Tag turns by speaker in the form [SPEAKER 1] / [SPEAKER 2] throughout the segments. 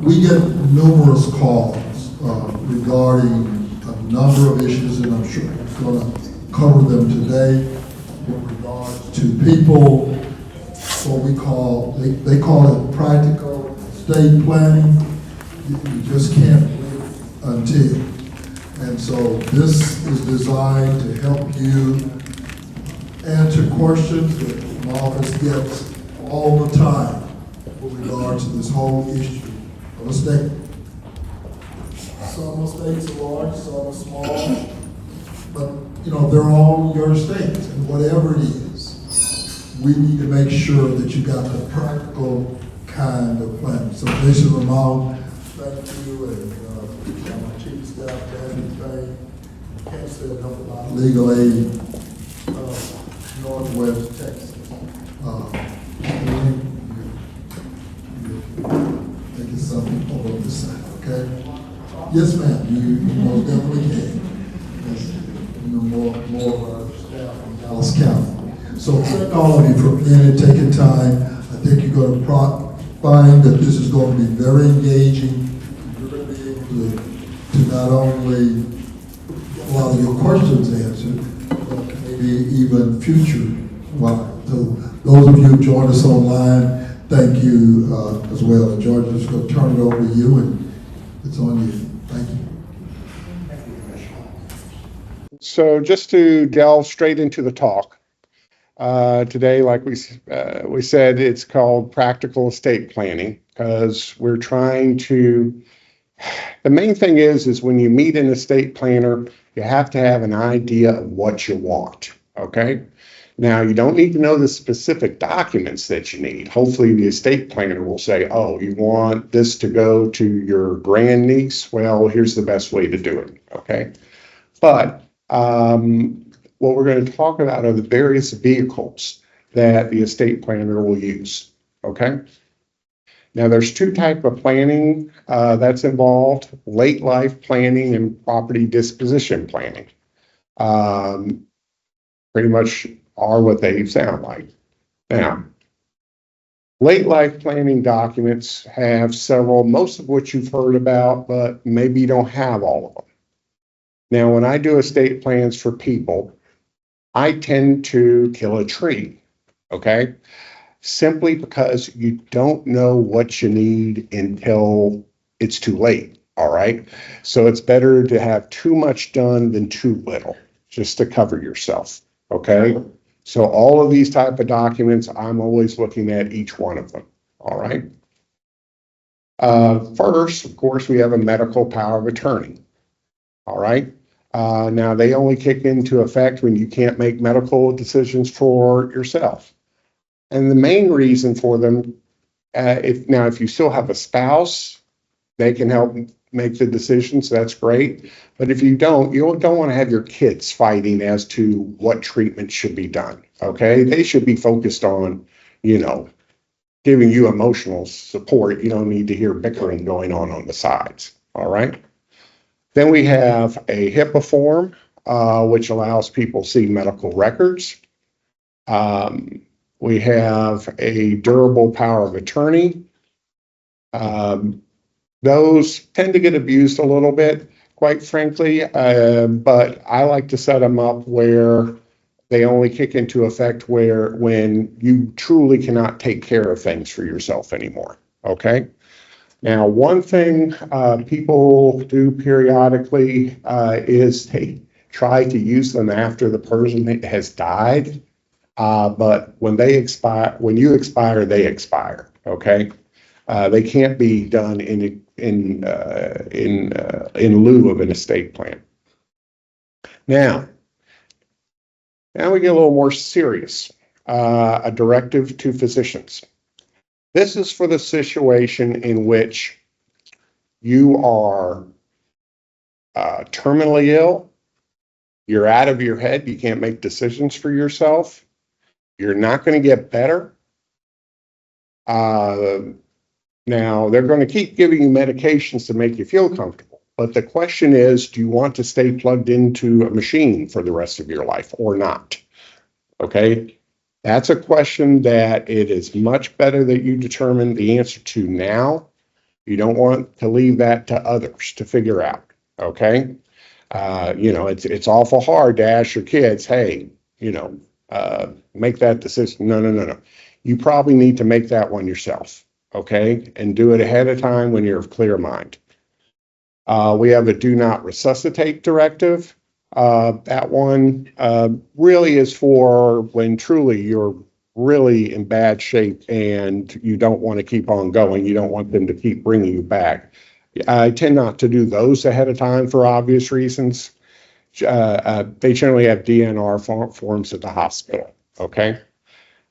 [SPEAKER 1] we get numerous calls regarding a number of issues, and I'm sure I'm going to cover them today with regards to people, what we call, they call it practical estate planning. You just can't wait until. And so this is designed to help you answer questions that my office gets all the time with regard to this whole issue of estate. Some estates are large, some are small, but you know, they're all your estates, and whatever it is, we need to make sure that you got the practical kind of planning. So Jason Ramon, thank you, and my chief of staff, Danny Faye, can't say enough about legal aid, Northwest Texas. Make it something over this side, okay? Yes, ma'am, you most definitely can. Yes, you know, more of our staff from Dallas County. So thank all of you for being here, taking time. I think you're going to find that this is going to be very engaging. You're going to be able to not only get a lot of your questions answered, but maybe even future wise. So those of you who joined us online, thank you as well. And George, I'm just going to turn it over to you, and it's on you. Thank you.
[SPEAKER 2] So just to delve straight into the talk, today, like we said, it's called practical estate planning because we're trying to, the main thing is when you meet an estate planner, you have to have an idea of what you want, okay? Now, you don't need to know the specific documents that you need. Hopefully, the estate planner will say, oh, you want this to go to your grandniece? Well, here's the best way to do it, okay? But what we're going to talk about are the various vehicles that the estate planner will use, okay? Now, there's two types of planning that's involved, late life planning and property disposition planning. Pretty much are what they sound like. Now, late life planning documents have several, most of which you've heard about, but maybe you don't have all of them. Now, when I do estate plans for people, I tend to kill a tree, okay? Simply because you don't know what you need until it's too late, all right? So it's better to have too much done than too little, just to cover yourself, okay? So all of these type of documents, I'm always looking at each one of them, all right? First, of course, we have a medical power of attorney, all right? Now, they only kick into effect when you can't make medical decisions for yourself. And the main reason for them, if you still have a spouse, they can help make the decisions, that's great. But if you don't want to have your kids fighting as to what treatment should be done, okay? They should be focused on, giving you emotional support. You don't need to hear bickering going on the sides, all right? Then we have a HIPAA form, which allows people to see medical records. We have a durable power of attorney. Those tend to get abused a little bit, quite frankly, but I like to set them up where they only kick into effect when you truly cannot take care of things for yourself anymore, okay? Now, one thing people do periodically is they try to use them after the person has died, but when you expire, they expire, okay? They can't be done in lieu of an estate plan. Now we get a little more serious. A directive to physicians. This is for the situation in which you are terminally ill, you're out of your head, you can't make decisions for yourself, you're not going to get better. Now, they're going to keep giving you medications to make you feel comfortable. But the question is, do you want to stay plugged into a machine for the rest of your life or not? Okay, that's a question that it is much better that you determine the answer to now You don't want to leave that to others to figure out, okay? It's awful hard to ask your kids, hey, make that decision. No, no, no, no. You probably need to make that one yourself, okay? And do it ahead of time when you're of clear mind. We have a do not resuscitate directive. That one really is for when truly you're really in bad shape and you don't want to keep on going. You don't want them to keep bringing you back. I tend not to do those ahead of time for obvious reasons. They generally have DNR forms at the hospital, okay?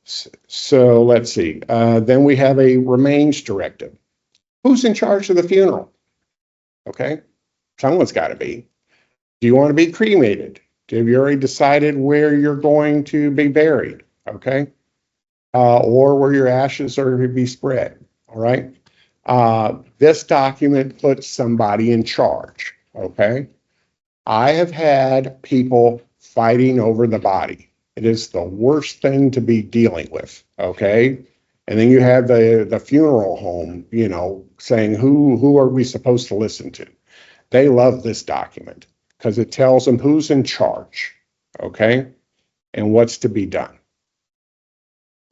[SPEAKER 2] So let's see. Then we have a remains directive. Who's in charge of the funeral? Okay, someone's got to be. Do you want to be cremated? Have you already decided where you're going to be buried? Okay, or where your ashes are to be spread? All right. This document puts somebody in charge. Okay. I have had people fighting over the body. It is the worst thing to be dealing with. Okay. And then you have the funeral home, saying who are we supposed to listen to? They love this document because it tells them who's in charge, okay, and what's to be done.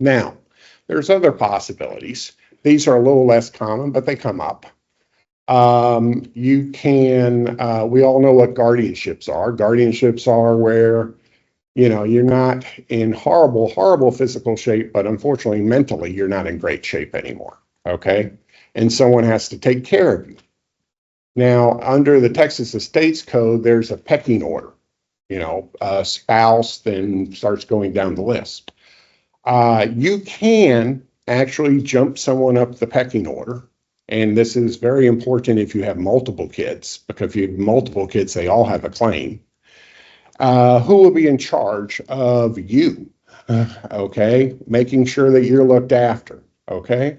[SPEAKER 2] Now, there's other possibilities. These are a little less common, but they come up. You can, we all know what guardianships are. Guardianships are where you're not in horrible physical shape, but unfortunately, mentally, you're not in great shape anymore. Okay. And someone has to take care of you. Now, under the Texas Estates Code, there's a pecking order, a spouse then starts going down the list. You can actually jump someone up the pecking order. And this is very important if you have multiple kids, because if you have multiple kids, they all have a claim. Who will be in charge of you? Okay, making sure that you're looked after. Okay,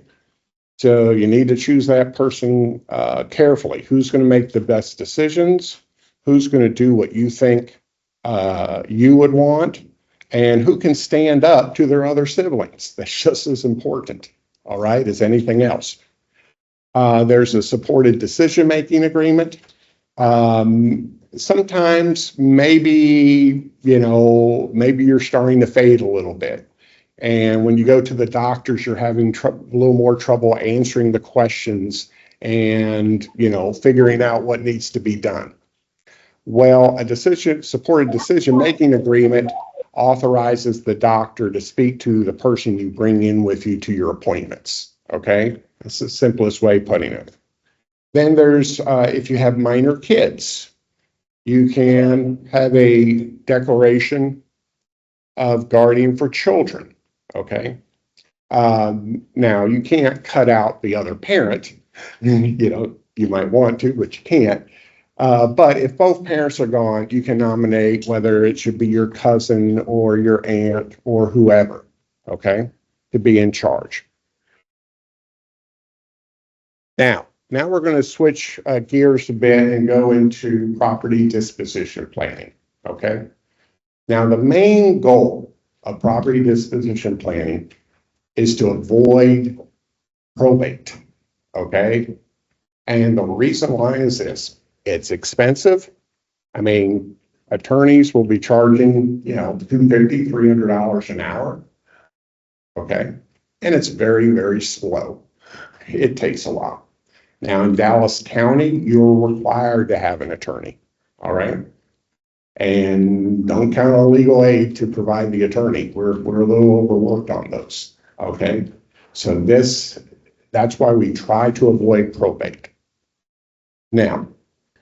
[SPEAKER 2] so you need to choose that person carefully. Who's going to make the best decisions? Who's going to do what you think you would want? And who can stand up to their other siblings? That's just as important, all right, as anything else. There's a supported decision-making agreement. Sometimes maybe you're starting to fade a little bit. And when you go to the doctors, you're having a little more trouble answering the questions and, figuring out what needs to be done. Well, a supported decision-making agreement authorizes the doctor to speak to the person you bring in with you to your appointments. Okay, that's the simplest way of putting it. Then there's, if you have minor kids, you can have a declaration of guardian for children. Okay. Now you can't cut out the other parent. You might want to, but you can't. But if both parents are gone, you can nominate whether it should be your cousin or your aunt or whoever, okay, to be in charge. Now we're going to switch gears a bit and go into property disposition planning, okay? Now, the main goal of property disposition planning is to avoid probate, okay? And the reason why is this: it's expensive. I mean, attorneys will be charging, $250, $300 an hour, okay? And it's very, very slow. It takes a while. Now, in Dallas County, you're required to have an attorney, all right? And don't count on legal aid to provide the attorney. We're a little overworked on those, okay? So that's why we try to avoid probate. Now,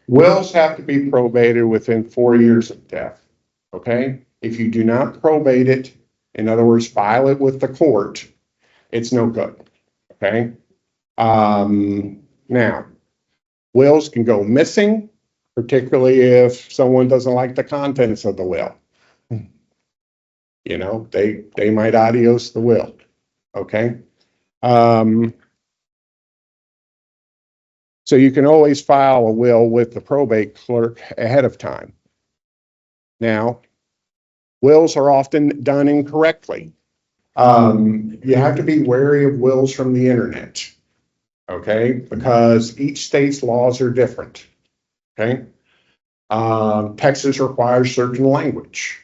[SPEAKER 2] wills have to be probated within 4 years of death, okay? If you do not probate it, in other words, file it with the court, it's no good, okay? Now, wills can go missing, particularly if someone doesn't like the contents of the will. They might adios the will, okay? So you can always file a will with the probate clerk ahead of time. Now, wills are often done incorrectly. You have to be wary of wills from the internet. okay? Because each state's laws are different, okay? Texas requires certain language.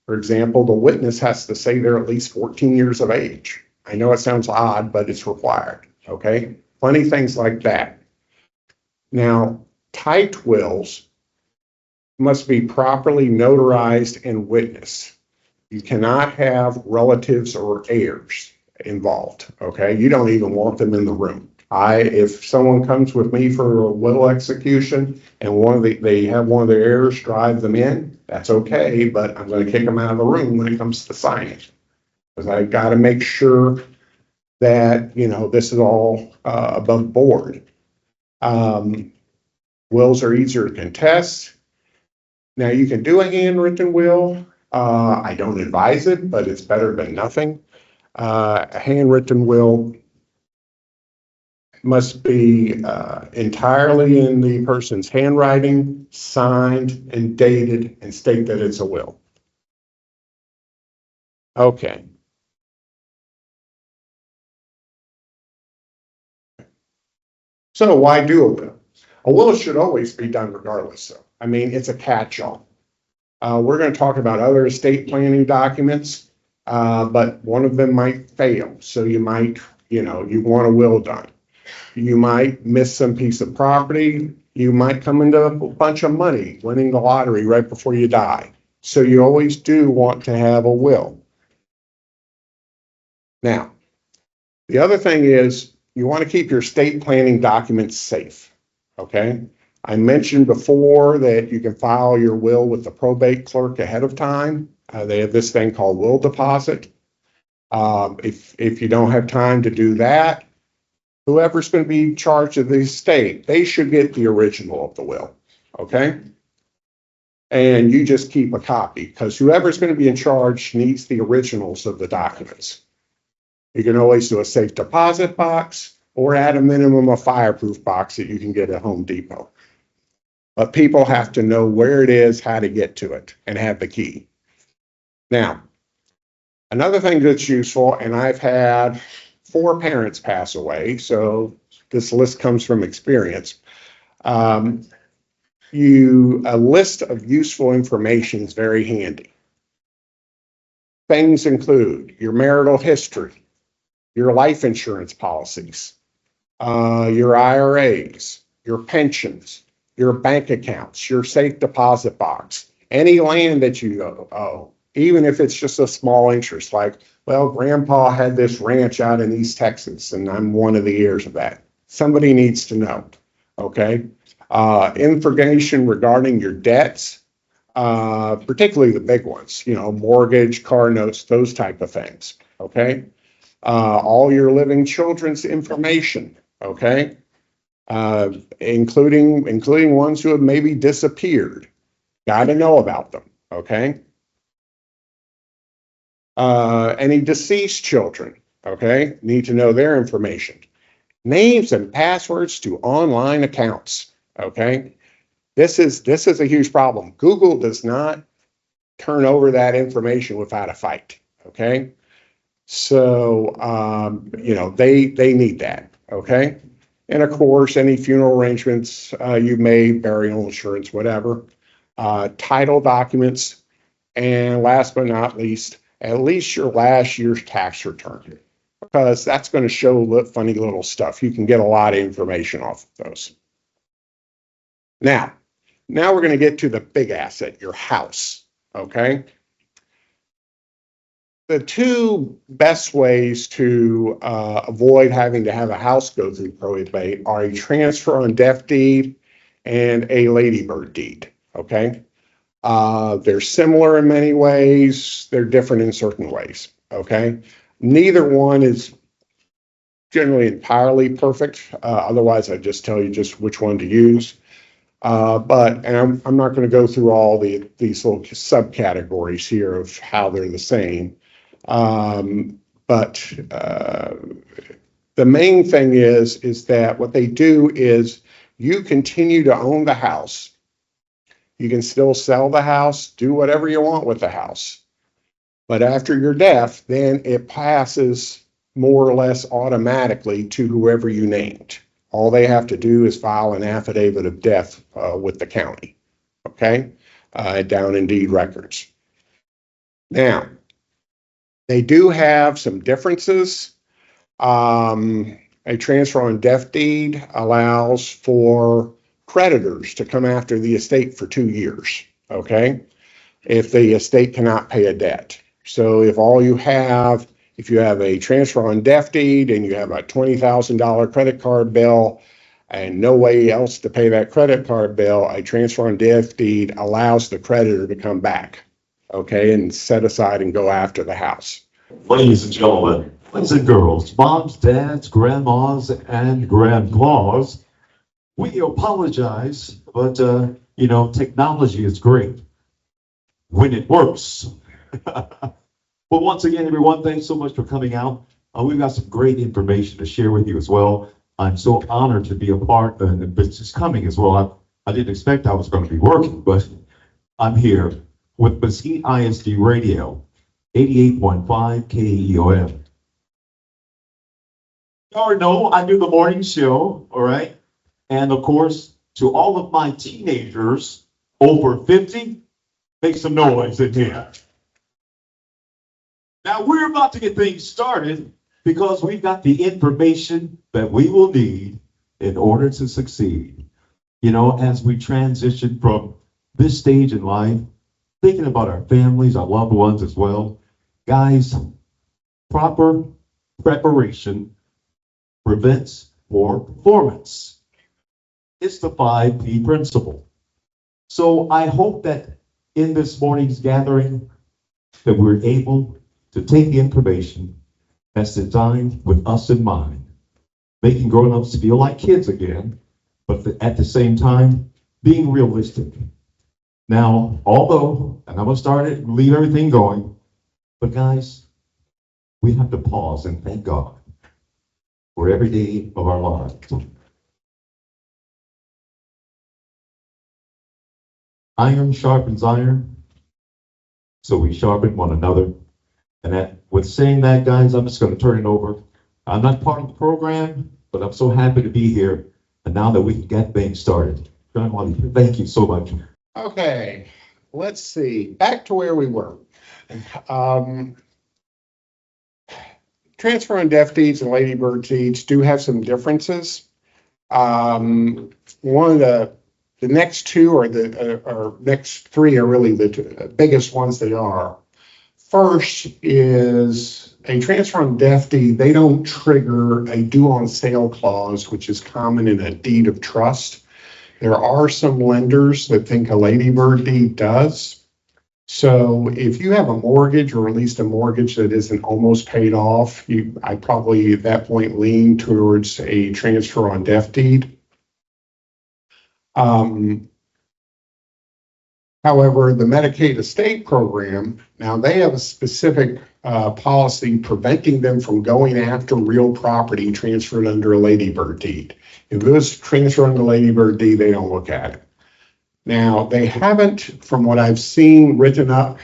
[SPEAKER 2] For example, the witness has to say they're at least 14 years of age. I know it sounds odd, but it's required, okay? Plenty of things like that. Now, typed wills must be properly notarized and witnessed. You cannot have relatives or heirs involved, okay? You don't even want them in the room. If someone comes with me for a will execution and they have one of their heirs drive them in, that's okay, but I'm going to kick them out of the room when it comes to signing. Because I got to make sure that, this is all above board. Wills are easier to contest. Now, you can do a handwritten will. I don't advise it, but it's better than nothing. A handwritten will must be entirely in the person's handwriting, signed and dated, and state that it's a will. Okay. So why do a will? A will should always be done regardless, though. I mean, it's a catch-all. We're going to talk about other estate planning documents, but one of them might fail. So you might, you want a will done. You might miss some piece of property. You might come into a bunch of money, winning the lottery right before you die. So you always do want to have a will. Now, the other thing is you want to keep your estate planning documents safe, okay? I mentioned before that you can file your will with the probate clerk ahead of time. They have this thing called will deposit. If you don't have time to do that, whoever's going to be in charge of the estate, they should get the original of the will, okay? And you just keep a copy because whoever's going to be in charge needs the originals of the documents. You can always do a safe deposit box or at a minimum a fireproof box that you can get at Home Depot. But people have to know where it is, how to get to it, and have the key. Now, another thing that's useful, and I've had 4 parents pass away, so this list comes from experience. A list of useful information is very handy. Things include your marital history, your life insurance policies, your IRAs, your pensions, your bank accounts, your safe deposit box, any land that you owe, even if it's just a small interest, like, well, grandpa had this ranch out in East Texas and I'm one of the heirs of that. Somebody needs to know, okay? Information regarding your debts, particularly the big ones, mortgage, car notes, those type of things, okay? All your living children's information, okay? Including ones who have maybe disappeared. Got to know about them, okay? Any deceased children, okay? Need to know their information. Names and passwords to online accounts, okay? This is a huge problem. Google does not turn over that information without a fight, okay? So, they need that, okay? And of course, any funeral arrangements you made, burial insurance, whatever, title documents, and last but not least, at least your last year's tax return, because that's going to show funny little stuff. You can get a lot of information off of those. Now we're going to get to the big asset, your house, okay? The 2 best ways to avoid having to have a house go through probate are a transfer on death deed and a ladybird deed, okay? They're similar in many ways. They're different in certain ways, okay? Neither one is generally entirely perfect. Otherwise, I'd just tell you just which one to use. But I'm not going to go through all these little subcategories here of how they're the same. But the main thing is that what they do is you continue to own the house. You can still sell the house, do whatever you want with the house. But after your death, then it passes more or less automatically to whoever you named. All they have to do is file an affidavit of death with the county, okay, down in deed records. Now, they do have some differences. A transfer on death deed allows for creditors to come after the estate for 2 years, okay, if the estate cannot pay a debt. So if you have a transfer on death deed and you have a $20,000 credit card bill and no way else to pay that credit card bill, a transfer on death deed allows the creditor to come back, okay, and set aside and go after the house.
[SPEAKER 3] Ladies and gentlemen, boys and girls, moms, dads, grandmas, and grandpas, we apologize, but, technology is great when it works. But once again, everyone, thanks so much for coming out. We've got some great information to share with you as well. I'm so honored to be a part of the business coming as well. I didn't expect I was going to be working, but I'm here with Mesquite ISD Radio, 88.5 KEOM. You already know I do the morning show, all right? And of course, to all of my teenagers over 50, make some noise in here. Now we're about to get things started because we've got the information that we will need in order to succeed. As we transition from this stage in life, thinking about our families, our loved ones as well. Guys, proper preparation prevents poor performance. It's the 5P principle. So I hope that in this morning's gathering that we're able to take the information that's designed with us in mind, making grown-ups feel like kids again, but at the same time, being realistic. Now, although, and I'm gonna start it and leave everything going, but guys, we have to pause and thank God for every day of our lives. Iron sharpens iron, so we sharpen one another. And with saying that, guys, I'm just going to turn it over. I'm not part of the program, but I'm so happy to be here. And now that we can get things started, John Wiley, thank you so much.
[SPEAKER 2] Okay, let's see. Back to where we were. Transfer on death deeds and ladybird deeds do have some differences. One of the next two or next three are really the biggest ones they are. First is a transfer on death deed. They don't trigger a due on sale clause, which is common in a deed of trust. There are some lenders that think a ladybird deed does. So if you have a mortgage or at least a mortgage that isn't almost paid off, I probably at that point lean towards a transfer on death deed. However, the Medicaid estate program, now they have a specific policy preventing them from going after real property transferred under a ladybird deed. If it was transferred under a ladybird deed, they don't look at it. Now, they haven't, from what I've seen, written up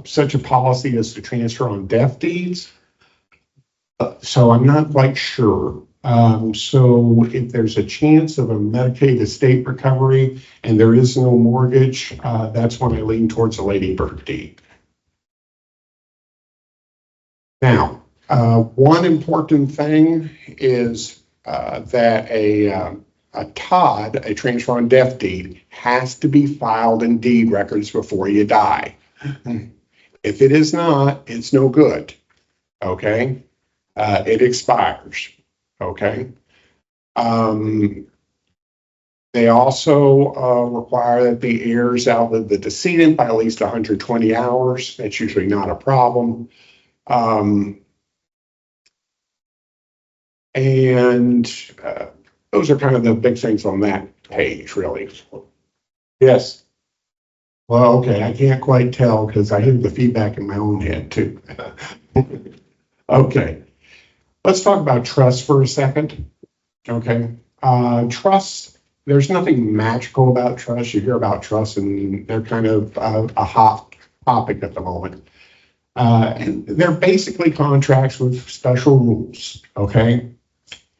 [SPEAKER 2] such a policy as to transfer on death deeds. So I'm not quite sure. So if there's a chance of a Medicaid estate recovery and there is no mortgage, that's when I lean towards a ladybird deed. Now, one important thing is that a TOD, a transfer on death deed, has to be filed in deed records before you die. If it is not, it's no good, okay? It expires. Okay. They also require that the heirs outlive the decedent by at least 120 hours. That's usually not a problem. And those are kind of the big things on that page, really. Yes. Well, okay, I can't quite tell because I hear the feedback in my own head too. Okay. Let's talk about trust for a second. Okay. Trust, there's nothing magical about trust. You hear about trust and they're kind of a hot topic at the moment. And they're basically contracts with special rules. Okay.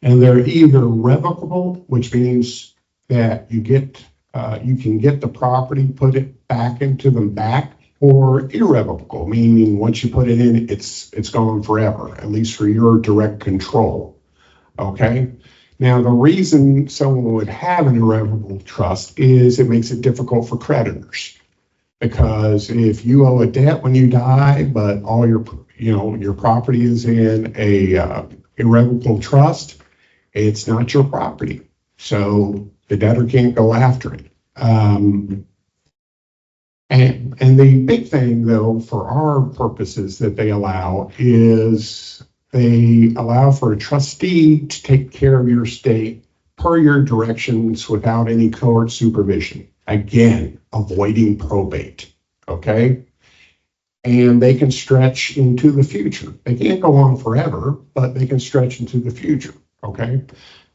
[SPEAKER 2] And they're either revocable, which means that you can get the property, put it back into them back, or irrevocable, meaning once you put it in, it's gone forever, at least for your direct control. Okay? Now, the reason someone would have an irrevocable trust is it makes it difficult for creditors. Because if you owe a debt when you die, but all your property is in a irrevocable trust, it's not your property. So the debtor can't go after it. And the big thing, though, for our purposes that they allow is they allow for a trustee to take care of your estate per your directions without any court supervision. Again, avoiding probate, okay? And they can stretch into the future. They can't go on forever, but they can stretch into the future, okay?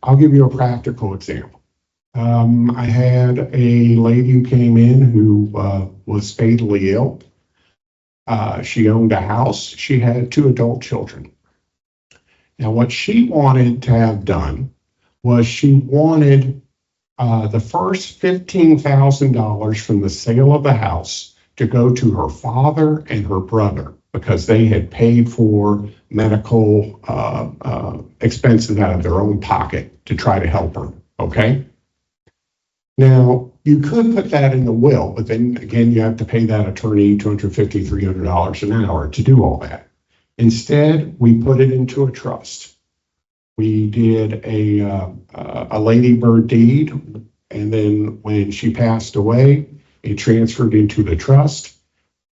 [SPEAKER 2] I'll give you a practical example. I had a lady who came in who was fatally ill. She owned a house. She had 2 adult children. Now, what she wanted to have done was she wanted the first $15,000 from the sale of the house to go to her father and her brother because they had paid for medical expenses out of their own pocket to try to help her, okay? Now, you could put that in the will, but then again, you have to pay that attorney $250, $300 an hour to do all that. Instead, we put it into a trust. We did a ladybird deed, and then when she passed away, it transferred into the trust.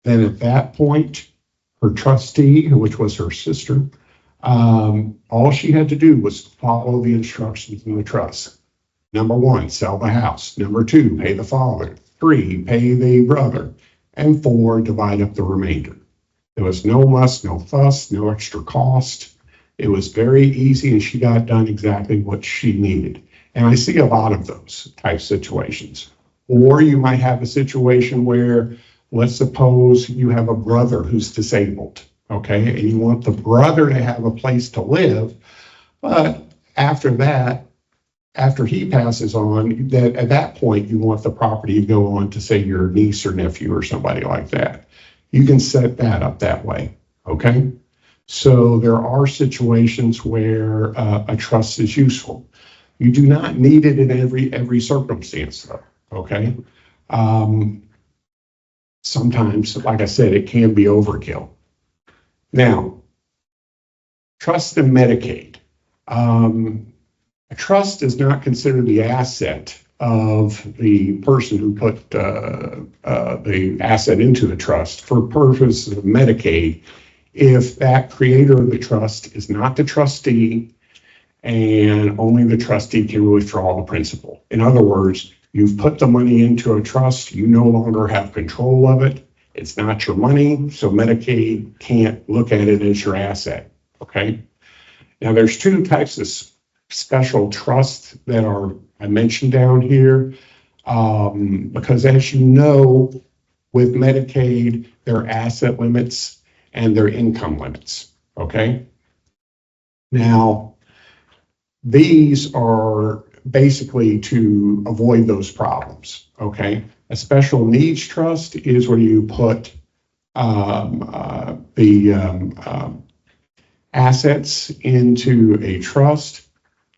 [SPEAKER 2] Then at that point, her trustee, which was her sister, all she had to do was follow the instructions in the trust. Number 1, sell the house. Number 2, pay the father. 3, pay the brother. And 4, divide up the remainder. There was no muss, no fuss, no extra cost. It was very easy, and she got done exactly what she needed. And I see a lot of those type situations. Or you might have a situation where, let's suppose you have a brother who's disabled, okay? And you want the brother to have a place to live, but after that, after he passes on, that at that point, you want the property to go on to, say, your niece or nephew or somebody like that. You can set that up that way, okay? So there are situations where a trust is useful. You do not need it in every circumstance, though, okay? Sometimes, like I said, it can be overkill. Now, trust and Medicaid. A trust is not considered the asset of the person who put the asset into the trust for purposes of Medicaid if that creator of the trust is not the trustee and only the trustee can withdraw the principal. In other words, you've put the money into a trust, you no longer have control of it, it's not your money, so Medicaid can't look at it as your asset, okay? Now there's 2 types of special trusts that I mentioned down here, because as you know, with Medicaid, there are asset limits and there are income limits, okay? Now, these are basically to avoid those problems, okay? A special needs trust is where you put the assets into a trust,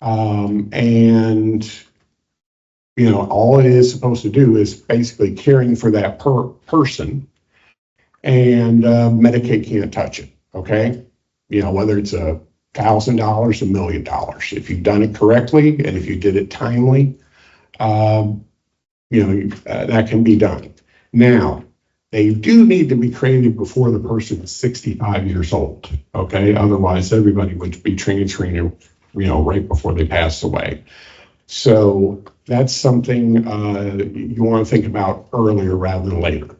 [SPEAKER 2] and all it is supposed to do is basically caring for that person, and Medicaid can't touch it, okay? Whether it's $1,000, $1 million. If you've done it correctly and if you did it timely, that can be done. Now, they do need to be created before the person is 65 years old, okay? Otherwise, everybody would be transferring it, right before they pass away. So that's something you want to think about earlier rather than later.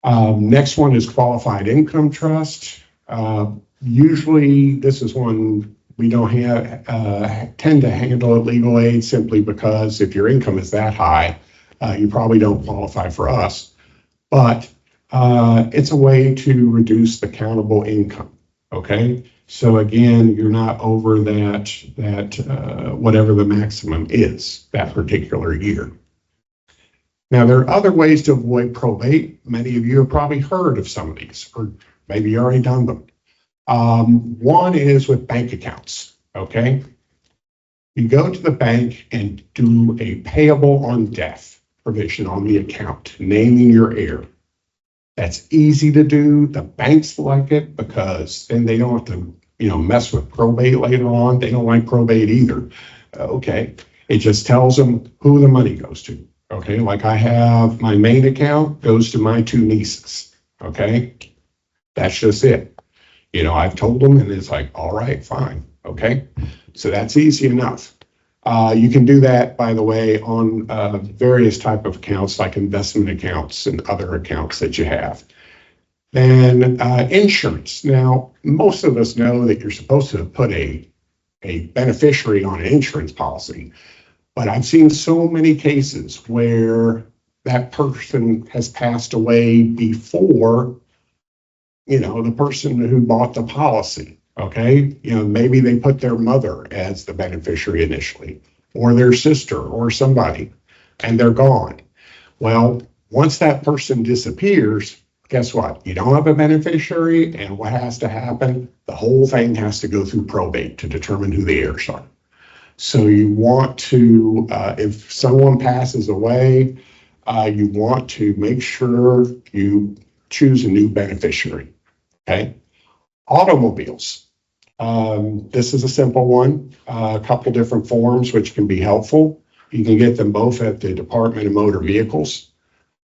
[SPEAKER 2] Next one is qualified income trust. Usually, this is one we don't tend to handle at legal aid simply because if your income is that high, you probably don't qualify for us. But it's a way to reduce the countable income, okay? So again, you're not over whatever the maximum is that particular year. Now, there are other ways to avoid probate. Many of you have probably heard of some of these, or maybe you already done them. One is with bank accounts, okay? You go to the bank and do a payable on death provision on the account, naming your heir. That's easy to do. The banks like it because then they don't have to, mess with probate later on. They don't like probate either. Okay. It just tells them who the money goes to. Okay. Like I have my main account goes to my two nieces. Okay. That's just it. I've told them and it's like, all right, fine. Okay. So that's easy enough. You can do that, by the way, on various type of accounts like investment accounts and other accounts that you have. Then insurance. Now, most of us know that you're supposed to put a beneficiary on an insurance policy, but I've seen so many cases where that person has passed away before, the person who bought the policy. Okay, maybe they put their mother as the beneficiary initially, or their sister or somebody, and they're gone. Well, once that person disappears, guess what? You don't have a beneficiary, and what has to happen? The whole thing has to go through probate to determine who the heirs are. So you want to, if someone passes away, you want to make sure you choose a new beneficiary, okay? Automobiles. This is a simple one, a couple different forms which can be helpful. You can get them both at the Department of Motor Vehicles.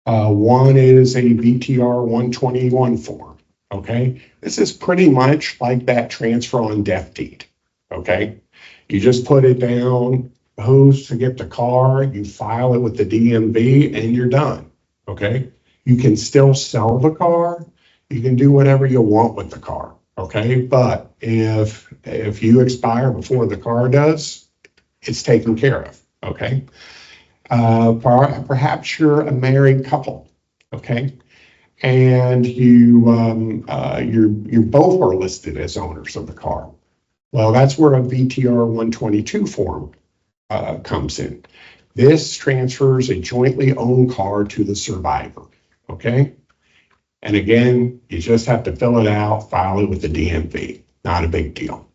[SPEAKER 2] One is a VTR 121 form, okay? This is pretty much like that transfer on death deed, okay? You just put it down, who's to get the car, you file it with the DMV, and you're done, okay? You can still sell the car. You can do whatever you want with the car. Okay, but if you expire before the car does, it's taken care of. Okay, perhaps you're a married couple. Okay, and you both are listed as owners of the car. Well, that's where a VTR 122 form comes in. This transfers a jointly owned car to the survivor. Okay. And again, you just have to fill it out, file it with the DMV. Not a big deal.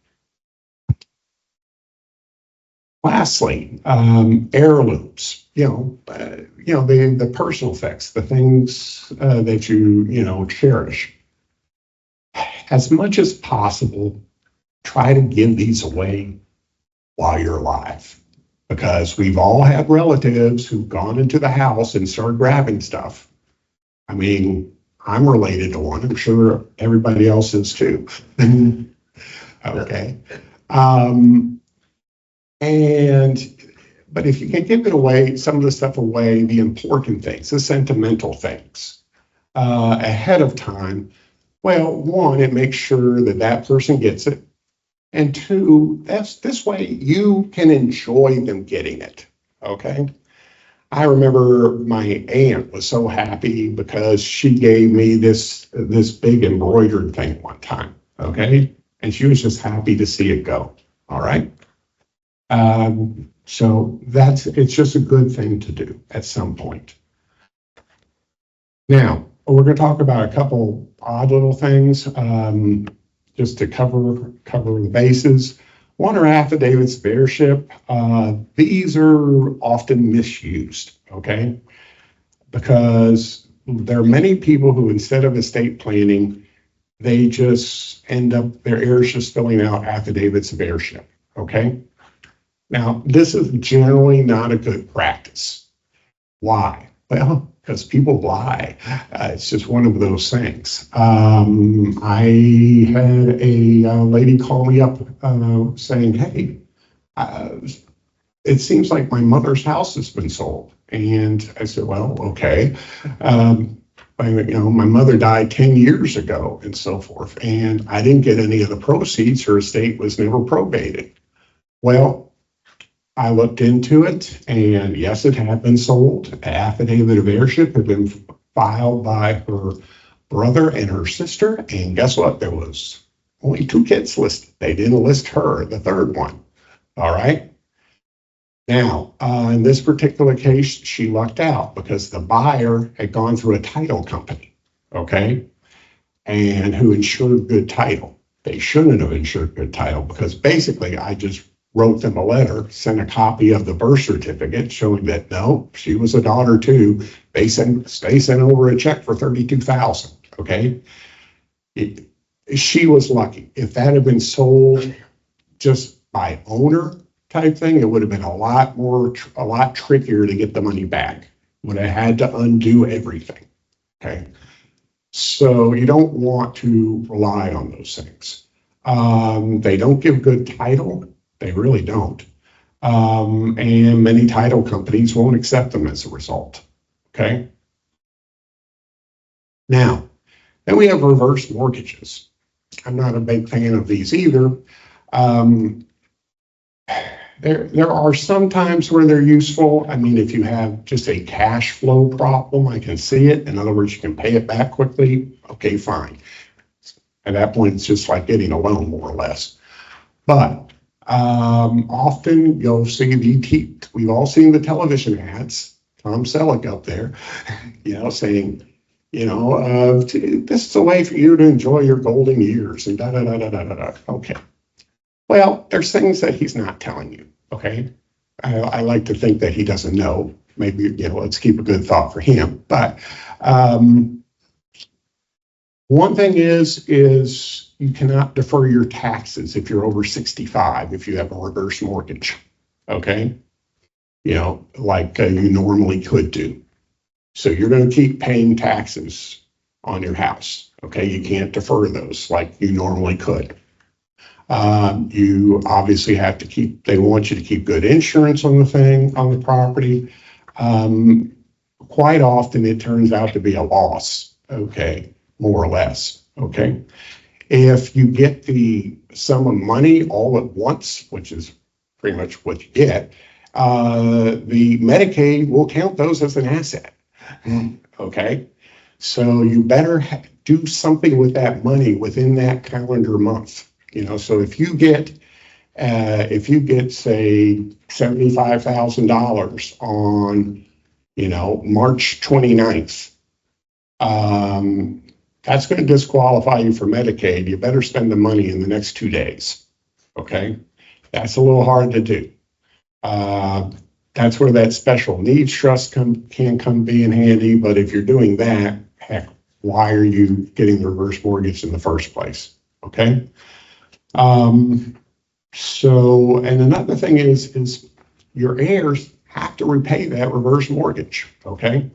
[SPEAKER 2] Lastly, heirlooms. The personal effects, the things that you cherish. As much as possible, try to give these away while you're alive, because we've all had relatives who've gone into the house and started grabbing stuff. I mean, I'm related to one. I'm sure everybody else is too. Okay. But if you can give it away, some of the stuff away, the important things, the sentimental things, ahead of time, well, one, it makes sure that that person gets it. And two, this way you can enjoy them getting it. Okay. I remember my aunt was so happy because she gave me this big embroidered thing one time, okay? And she was just happy to see it go, all right? So it's just a good thing to do at some point. Now, we're going to talk about a couple odd little things just to cover the bases. One are affidavits of heirship. These are often misused, okay? Because there are many people who, instead of estate planning, they just end up, their heirs just filling out affidavits of heirship, okay? Now, this is generally not a good practice. Why? Well, because people lie. It's just one of those things. I had a lady call me up saying, hey, it seems like my mother's house has been sold. And I said, well, okay. My mother died 10 years ago and so forth, and I didn't get any of the proceeds. Her estate was never probated. Well, I looked into it, and yes, it had been sold. An affidavit of heirship had been filed by her brother and her sister, and guess what? There was only 2 kids listed. They didn't list her, the third one. All right. Now, in this particular case, she lucked out because the buyer had gone through a title company, okay, and who insured good title. They shouldn't have insured good title because basically I just wrote them a letter, sent a copy of the birth certificate showing that no, she was a daughter too. They sent over a check for $32,000. Okay, she was lucky. If that had been sold just by owner type thing, it would have been a lot trickier to get the money back. Would have had to undo everything. Okay, so you don't want to rely on those things. They don't give good title. They really don't. And many title companies won't accept them as a result. Okay. Now, then we have reverse mortgages. I'm not a big fan of these either. There are some times where they're useful. I mean, if you have just a cash flow problem, I can see it. In other words, you can pay it back quickly. Okay, fine. At that point, it's just like getting a loan, more or less. But often you'll see we've all seen the television ads, Tom Selleck up there, saying, this is a way for you to enjoy your golden years and da da da da da da. Okay. Well, there's things that he's not telling you. Okay. I like to think that he doesn't know. Maybe, let's keep a good thought for him. But one thing is you cannot defer your taxes if you're over 65, if you have a reverse mortgage. Okay. Like you normally could do. So you're going to keep paying taxes on your house. Okay. You can't defer those like you normally could. You obviously have to they want you to keep good insurance on the property. Quite often it turns out to be a loss. Okay. More or less. Okay. If you get the sum of money all at once, which is pretty much what you get, the Medicaid will count those as an asset. Okay. So you better do something with that money within that calendar month. So if you get say $75,000 on, March 29th, that's going to disqualify you for Medicaid. You better spend the money in the next 2 days. Okay. That's a little hard to do. That's where that special needs trust can come be in handy. But if you're doing that, heck, why are you getting the reverse mortgage in the first place? Okay. And another thing is your heirs have to repay that reverse mortgage. Okay.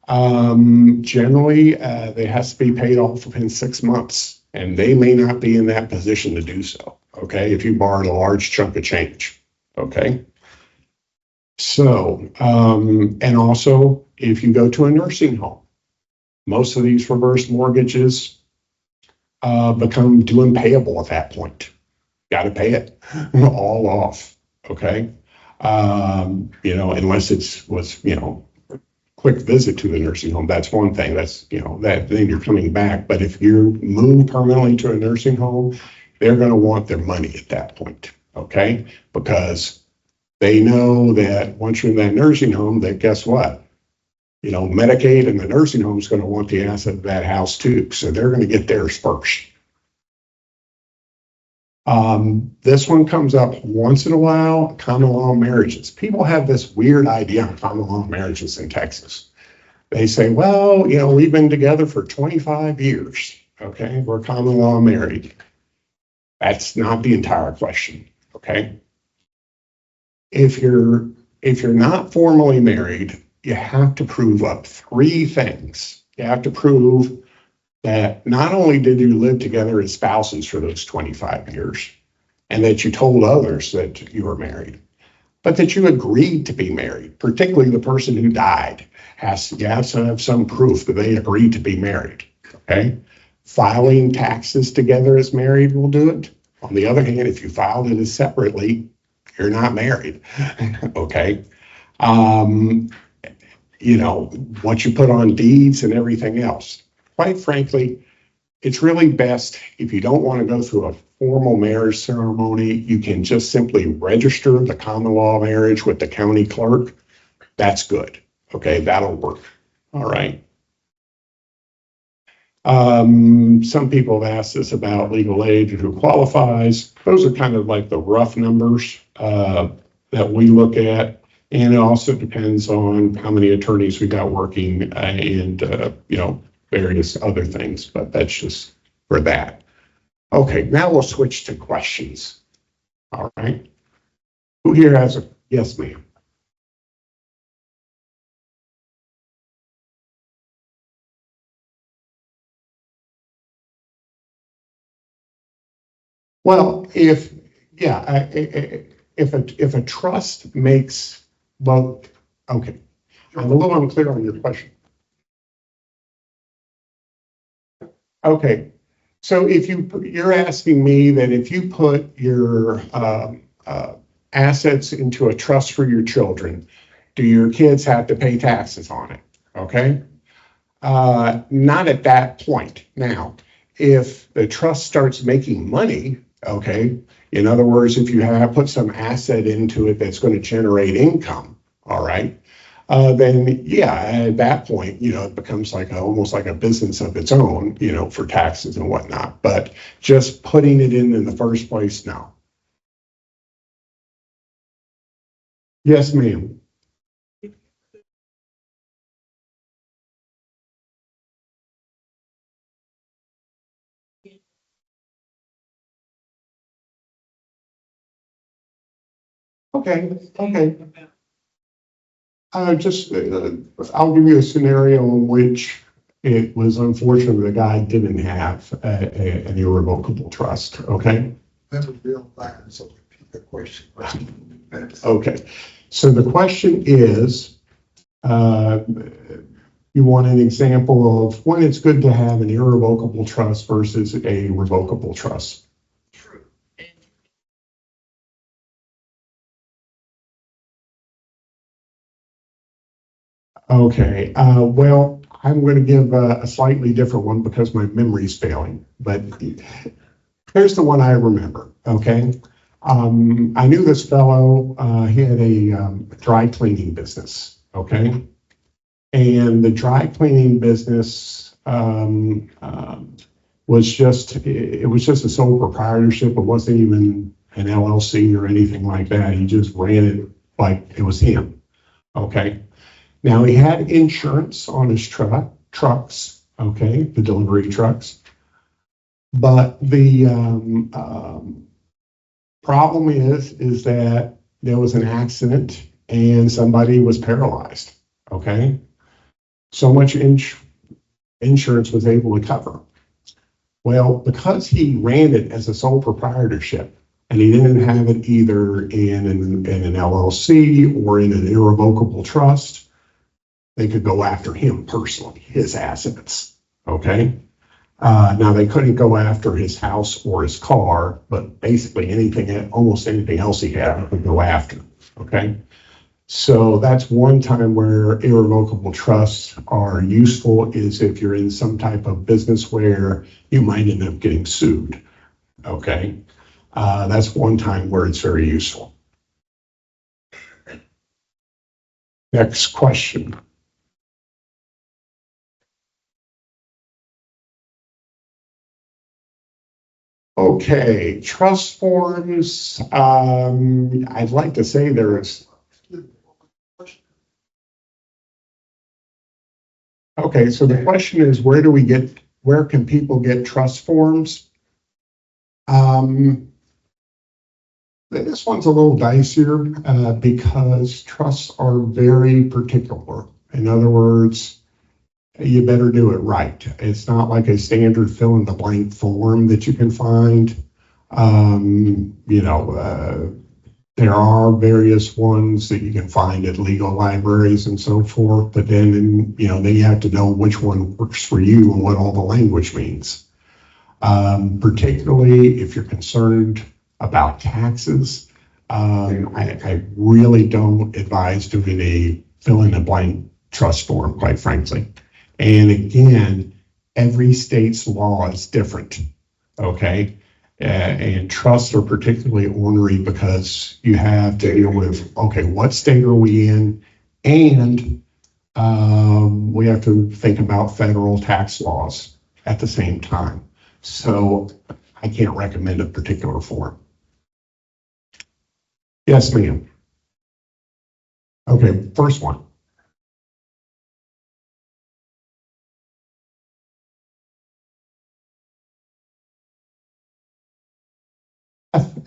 [SPEAKER 2] Generally, they has to be paid off within 6 months, and they may not be in that position to do so. Okay. If you borrowed a large chunk of change. Okay. So, and also if you go to a nursing home, most of these reverse mortgages become due and payable at that point. Got to pay it all off. Okay. Unless was quick visit to the nursing home. That's one thing. That's, that then you're coming back. But if you're moved permanently to a nursing home, they're going to want their money at that point. Okay. Because they know that once you're in that nursing home, that guess what? Medicaid and the nursing home is going to want the asset of that house too. So they're going to get theirs first. This one comes up once in a while, common law marriages. People have this weird idea on common law marriages in Texas. They say, well, we've been together for 25 years. Okay, we're common law married. That's not the entire question. Okay. If you're not formally married, you have to prove up 3 things. You have to prove that not only did you live together as spouses for those 25 years and that you told others that you were married, but that you agreed to be married, particularly the person who died has to have some proof that they agreed to be married. Okay. Filing taxes together as married will do it. On the other hand, if you filed it as separately, you're not married. Okay. What you put on deeds and everything else. Quite frankly, it's really best if you don't want to go through a formal marriage ceremony, you can just simply register the common law marriage with the county clerk. That's good. Okay, that'll work. All right. Some people have asked us about legal age and who qualifies. Those are kind of like the rough numbers that we look at. And it also depends on how many attorneys we got working and, various other things, but that's just for that. Okay, now we'll switch to questions. All right. Who here has a, yes, ma'am. Well, if a trust makes, well, okay, I'm a little unclear on your question. Okay, so if you're asking me that if you put your assets into a trust for your children, do your kids have to pay taxes on it? Okay, not at that point. Now, if the trust starts making money, okay, in other words, if you have put some asset into it that's going to generate income, all right, then yeah, at that point, it becomes like almost like a business of its own, for taxes and whatnot. But just putting it in the first place, no. Yes, ma'am. Okay. I'll give you a scenario in which it was unfortunate the guy didn't have an irrevocable trust. Okay.
[SPEAKER 1] That was real fine, so repeat the question.
[SPEAKER 2] Okay. So the question is, you want an example of when it's good to have an irrevocable trust versus a revocable trust. Okay, well, I'm going to give a slightly different one because my memory's failing, but here's the one I remember, okay? I knew this fellow, he had a dry cleaning business, okay? And the dry cleaning business was just a sole proprietorship. It wasn't even an LLC or anything like that. He just ran it like it was him, okay? Now, he had insurance on his trucks, okay, the delivery trucks. But the problem is that there was an accident and somebody was paralyzed, okay? So much insurance was able to cover. Well, because he ran it as a sole proprietorship and he didn't have it either in an LLC or in an irrevocable trust, they could go after him personally, his assets, okay? Now, they couldn't go after his house or his car, but basically almost anything else he had, they could go after, okay? So that's one time where irrevocable trusts are useful, is if you're in some type of business where you might end up getting sued, okay? That's one time where it's very useful. Next question. Okay, trust forms. I'd like to say there's. Okay, so the question is, where can people get trust forms? This one's a little dicier because trusts are very particular. In other words, you better do it right. It's not like a standard fill in the blank form that you can find. There are various ones that you can find at legal libraries and so forth, but then you have to know which one works for you and what all the language means. Particularly if you're concerned about taxes, I really don't advise doing a fill in the blank trust form, quite frankly. And again, every state's law is different, okay? And trusts are particularly ornery because you have to deal with, okay, what state are we in? And we have to think about federal tax laws at the same time. So I can't recommend a particular form. Yes, ma'am. Okay, first one.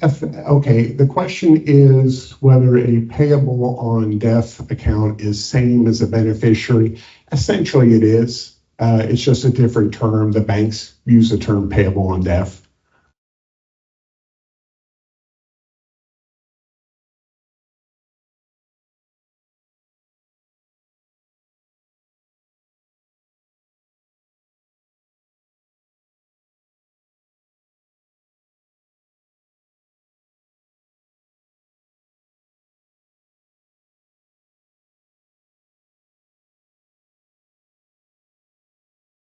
[SPEAKER 2] Okay, the question is whether a payable on death account is same as a beneficiary. Essentially, it is. It's just a different term. The banks use the term payable on death.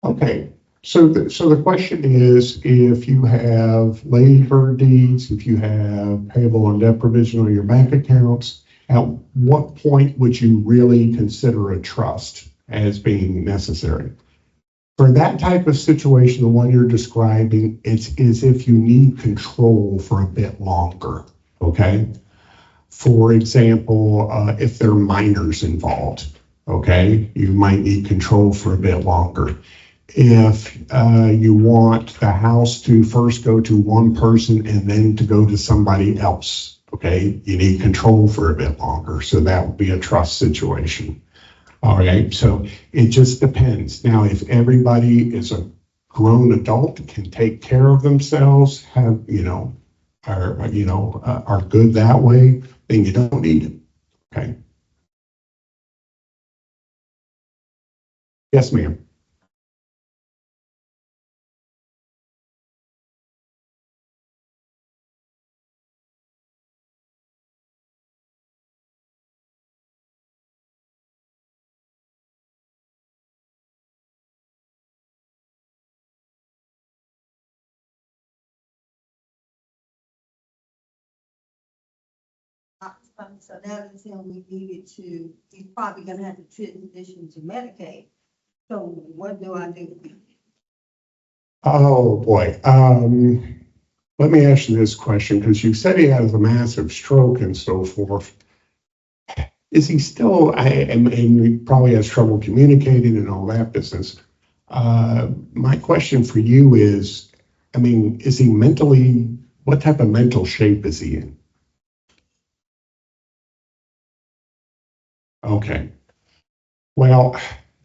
[SPEAKER 2] Okay, so the question is, if you have labor deeds, if you have payable on debt provision on your bank accounts, at what point would you really consider a trust as being necessary? For that type of situation, the one you're describing, it's as if you need control for a bit longer, okay? For example, if there are minors involved, okay, you might need control for a bit longer. If you want the house to first go to one person and then to go to somebody else, okay, you need control for a bit longer. So that would be a trust situation. All right, so it just depends. Now, if everybody is a grown adult, can take care of themselves, have, are good that way, then you don't need it. Okay. Yes, ma'am.
[SPEAKER 4] So that is him, we needed to, he's probably gonna have to transition to Medicaid. So what do I do?
[SPEAKER 2] Oh boy. Let me ask you this question, because you said he has a massive stroke and so forth. Is he still, and he probably has trouble communicating and all that business. My question for you is, I mean, is he mentally, what type of mental shape is he in? Okay. Well,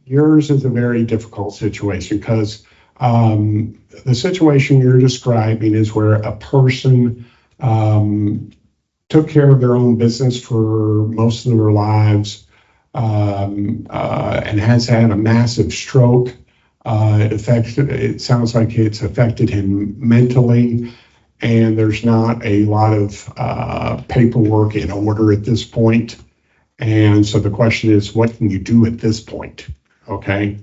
[SPEAKER 2] yours is a very difficult situation because the situation you're describing is where a person took care of their own business for most of their lives and has had a massive stroke. It sounds like it's affected him mentally, and there's not a lot of paperwork in order at this point. And so the question is, what can you do at this point? Okay.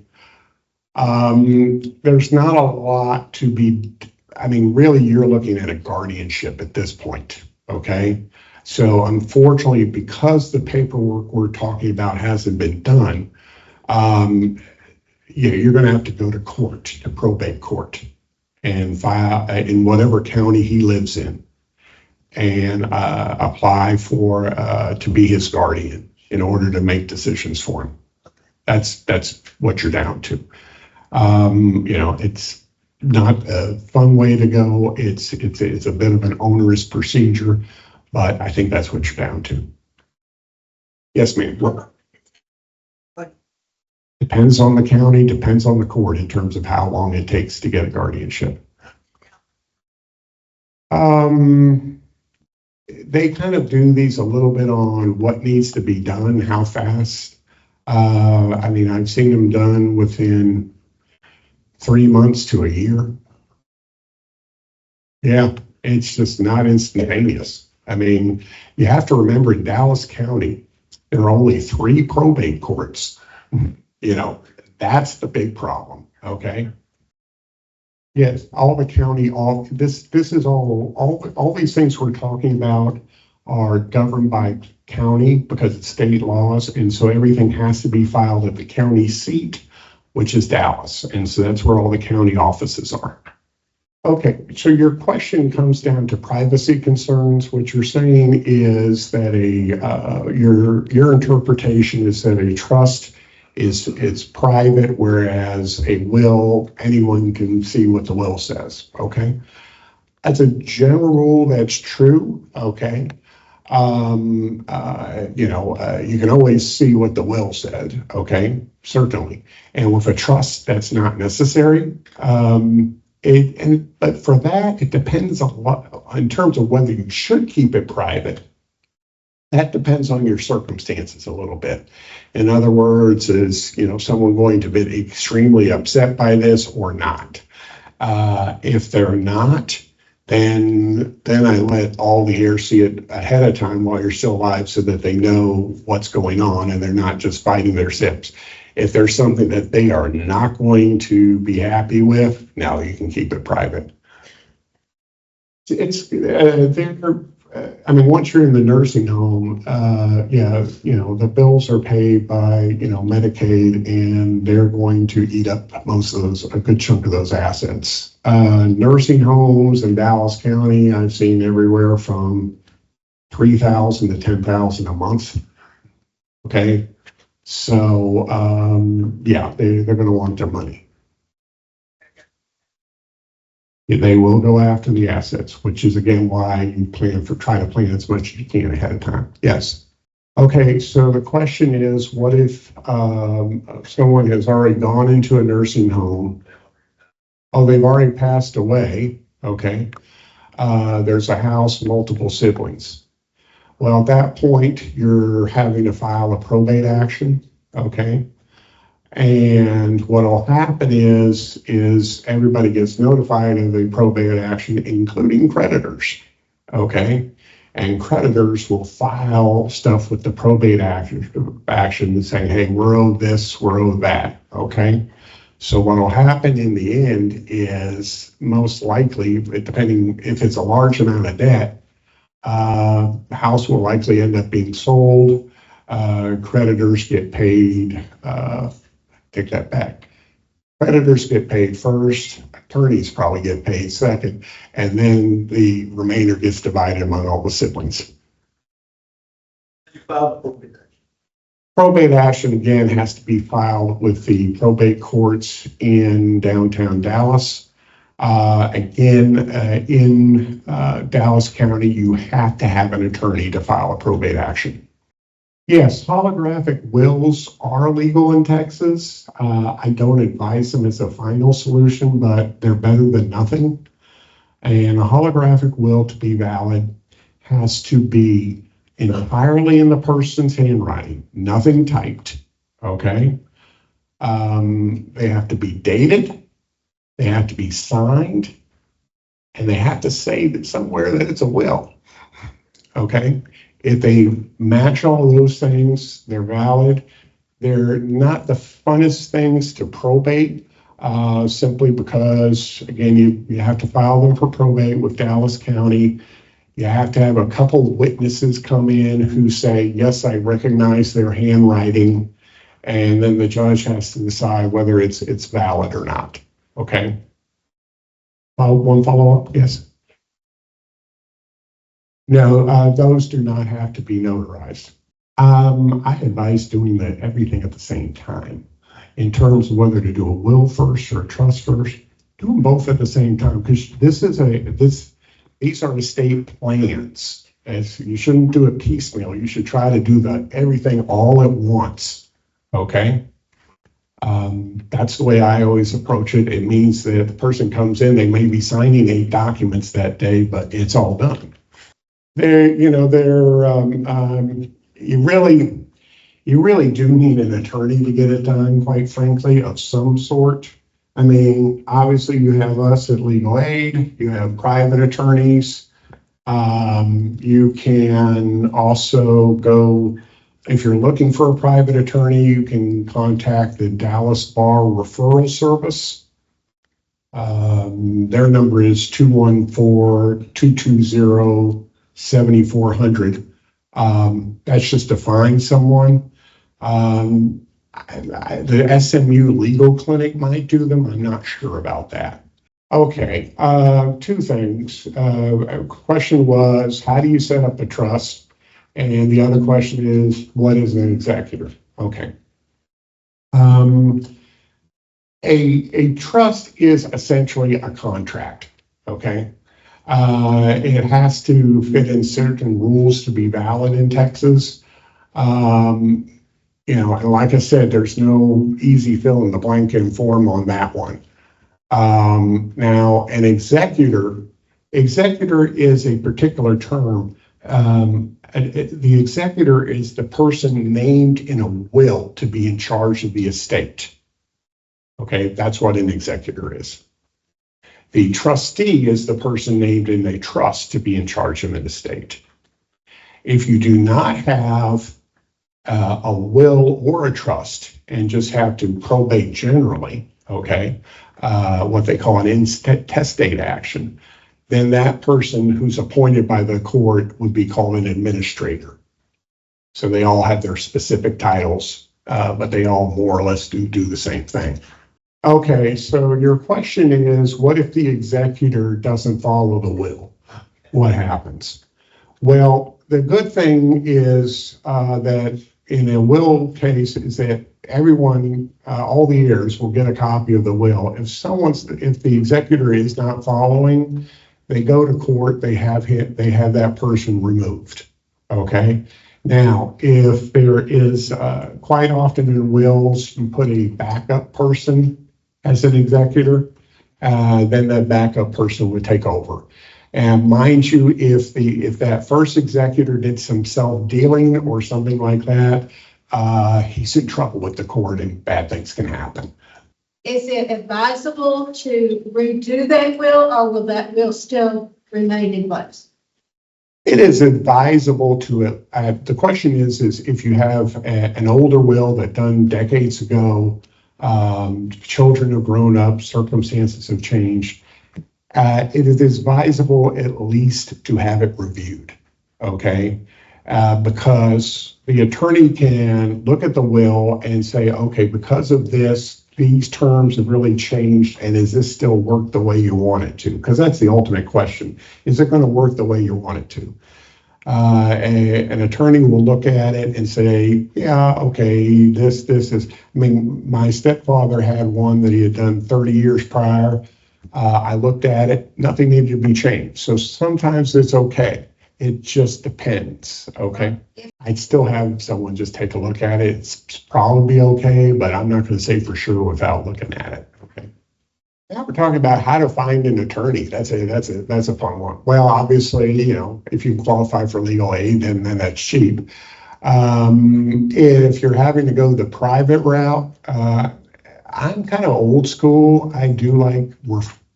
[SPEAKER 2] There's not a lot to be, I mean, really, you're looking at a guardianship at this point. Okay. So unfortunately, because the paperwork we're talking about hasn't been done, you're going to have to go to court, to probate court, and file in whatever county he lives in, and apply for to be his guardian in order to make decisions for him. That's what you're down to. It's not a fun way to go. It's a bit of an onerous procedure, but I think that's what you're down to. Yes, ma'am.
[SPEAKER 4] But
[SPEAKER 2] Depends on the county, depends on the court in terms of how long it takes to get a guardianship. They kind of do these a little bit on what needs to be done, how fast. I mean, I've seen them done within 3 months to a year. Yeah, it's just not instantaneous. I mean, you have to remember in Dallas County, there are only 3 probate courts. That's the big problem, okay? Yes, all the county, this is all these things we're talking about are governed by county because it's state laws. And so everything has to be filed at the county seat, which is Dallas. And so that's where all the county offices are. Okay, so your question comes down to privacy concerns. What you're saying is that your interpretation is that a trust is private, whereas a will, anyone can see what the will says. Okay, as a general rule, that's true. Okay, you can always see what the will said. Okay, certainly, and with a trust, that's not necessary. But for that, it depends a lot in terms of whether you should keep it private. That depends on your circumstances a little bit. In other words, is someone going to be extremely upset by this or not? If they're not, then I let all the heirs see it ahead of time while you're still alive, so that they know what's going on and they're not just fighting their sips. If there's something that they are not going to be happy with, now you can keep it private. Once you're in the nursing home, the bills are paid by, Medicaid, and they're going to eat up a good chunk of those assets. Nursing homes in Dallas County, I've seen everywhere from $3,000 to $10,000 a month. Okay. So, they're going to want their money. They will go after the assets, which is again why you try to plan as much as you can ahead of time. Yes. Okay, so the question is, what if someone has already gone into a nursing home? Oh, they've already passed away. Okay. There's a house, multiple siblings. Well, at that point, you're having to file a probate action. Okay. And what will happen is everybody gets notified of the probate action, including creditors. Okay. And creditors will file stuff with the probate action saying, hey, we're owed this, we're owed that. Okay. So what will happen in the end is, most likely, depending if it's a large amount of debt, the house will likely end up being sold. Creditors get paid. Take that back. Creditors get paid first, attorneys probably get paid second, and then the remainder gets divided among all the siblings. Probate action, again, has to be filed with the probate courts in downtown Dallas. In Dallas County, you have to have an attorney to file a probate action. Yes, holographic wills are legal in Texas. I don't advise them as a final solution, but they're better than nothing. And a holographic will, to be valid, has to be entirely in the person's handwriting, nothing typed. Okay. They have to be dated, they have to be signed, and they have to say that somewhere that it's a will. Okay. If they match all those things, they're valid. They're not the funnest things to probate, simply because, again, you have to file them for probate with Dallas County. You have to have a couple of witnesses come in who say, yes, I recognize their handwriting. And then the judge has to decide whether it's valid or not. Okay. One follow-up? Yes. No, those do not have to be notarized. I advise doing everything at the same time. In terms of whether to do a will first or a trust first, do them both at the same time, because these are estate plans. You shouldn't do it piecemeal. You should try to do everything all at once. Okay. That's the way I always approach it. It means that if the person comes in, they may be signing 8 documents that day, but it's all done. You really do need an attorney to get it done, quite frankly, of some sort. I mean, obviously you have us at Legal Aid, you have private attorneys. You can also go, if you're looking for a private attorney, you can contact the Dallas Bar Referral Service. Their number is 214-220-7400. That's just to find someone. The SMU Legal Clinic might do them. I'm not sure about that. Okay, two things. Question was, how do you set up a trust? And the other question is, what is an executor? Okay. A trust is essentially a contract, okay? It has to fit in certain rules to be valid in Texas. And like I said, there's no easy fill in the blank in form on that one. Now, an executor is a particular term. The executor is the person named in a will to be in charge of the estate. Okay, that's what an executor is. The trustee is the person named in a trust to be in charge of an estate. If you do not have a will or a trust and just have to probate generally, okay, what they call an intestate action, then that person who's appointed by the court would be called an administrator. So they all have their specific titles, but they all more or less do the same thing. Okay, so your question is, what if the executor doesn't follow the will? What happens? Well, the good thing is that in a will case is that everyone, all the heirs will get a copy of the will. If the executor is not following, they go to court, they have that person removed. Okay. Now, if there is quite often in wills, you put a backup person as an executor, then that backup person would take over. And mind you, if that first executor did some self-dealing or something like that, he's in trouble with the court and bad things can happen.
[SPEAKER 5] Is it advisable to redo that will, or will that will still remain in place?
[SPEAKER 2] It is advisable to, the question is if you have an older will that done decades ago, children have grown up, circumstances have changed, it is advisable at least to have it reviewed, okay? Because the attorney can look at the will and say, okay, because of this, these terms have really changed, and is this still work the way you want it to? Because that's the ultimate question. Is it going to work the way you want it to? An attorney will look at it and say, yeah, okay, this is, my stepfather had one that he had done 30 years prior. I looked at it, nothing needed to be changed. So sometimes it's okay. It just depends, okay? I'd still have someone just take a look at it. It's probably okay, but I'm not going to say for sure without looking at it, okay? Now we're talking about how to find an attorney. That's a fun one. Well, obviously, if you qualify for legal aid, then that's cheap. If you're having to go the private route, I'm kind of old school. I do like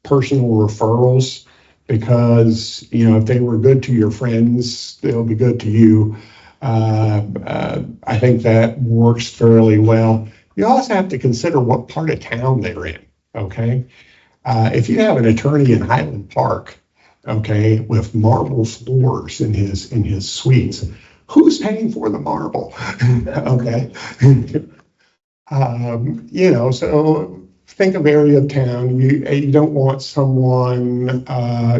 [SPEAKER 2] personal referrals because, if they were good to your friends, they'll be good to you. I think that works fairly well. You also have to consider what part of town they're in, okay? If you have an attorney in Highland Park, okay, with marble floors in his suites, who's paying for the marble? Okay. So think of area of town. You don't want someone,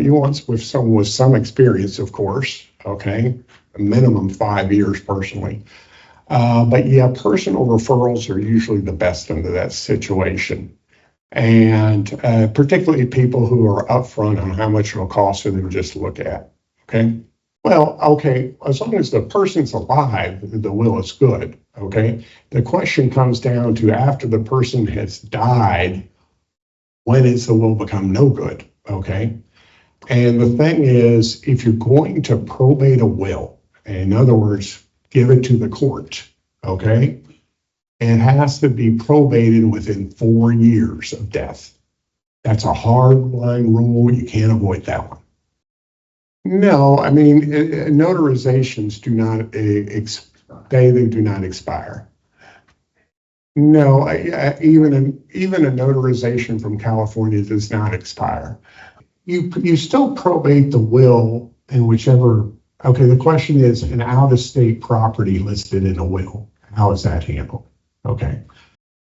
[SPEAKER 2] you want someone with some experience, of course, okay, a minimum 5 years personally. But yeah, personal referrals are usually the best under that situation. And particularly people who are upfront on how much it'll cost for them just to look at, okay? Well, okay, as long as the person's alive, the will is good, okay? The question comes down to after the person has died, when does the will become no good, okay? And the thing is, if you're going to probate a will, in other words, give it to the court, okay? It has to be probated within 4 years of death. That's a hard line rule. You can't avoid that one. No, notarizations do not they do not expire. No, even a notarization from California does not expire. You still probate the will in whichever, okay, the question is an out-of-state property listed in a will. How is that handled? Okay.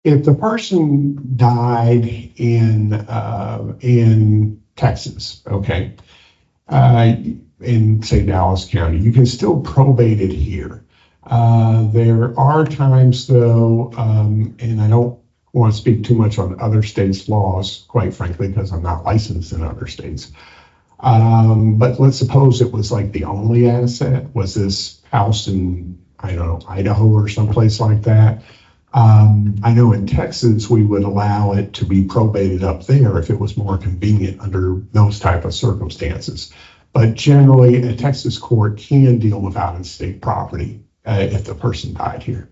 [SPEAKER 2] If the person died in Texas, okay, in say Dallas County, you can still probate it here. There are times though, and I don't want to speak too much on other states' laws, quite frankly, because I'm not licensed in other states. But let's suppose it was like the only asset was this house in, I don't know, Idaho or someplace like that. I know in Texas, we would allow it to be probated up there if it was more convenient under those type of circumstances. But generally, a Texas court can deal with out-of-state property if the person died here.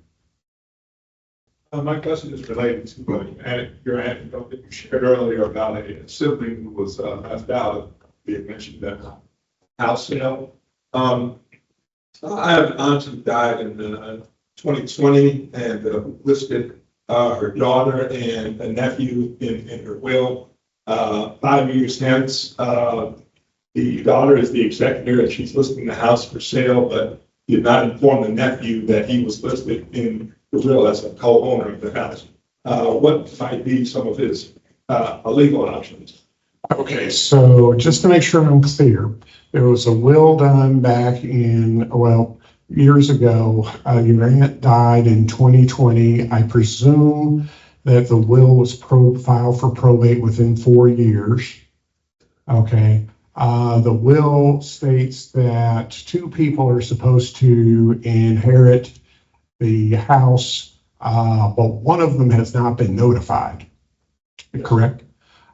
[SPEAKER 6] My question is related to your anecdote that you shared earlier about a sibling who was left out. You mentioned that house sale. I have an aunt who died in 2020 and listed her daughter and a nephew in her will. 5 years hence, the daughter is the executor and she's listing the house for sale, but did not inform the nephew that he was listed in the will as a co-owner of the house. What might be some of his legal options?
[SPEAKER 2] Okay, so just to make sure I'm clear, there was a will done back in, well, years ago. Your aunt died in 2020. I presume that the will was filed for probate within 4 years. Okay. The will states that two people are supposed to inherit the house, but one of them has not been notified. Correct?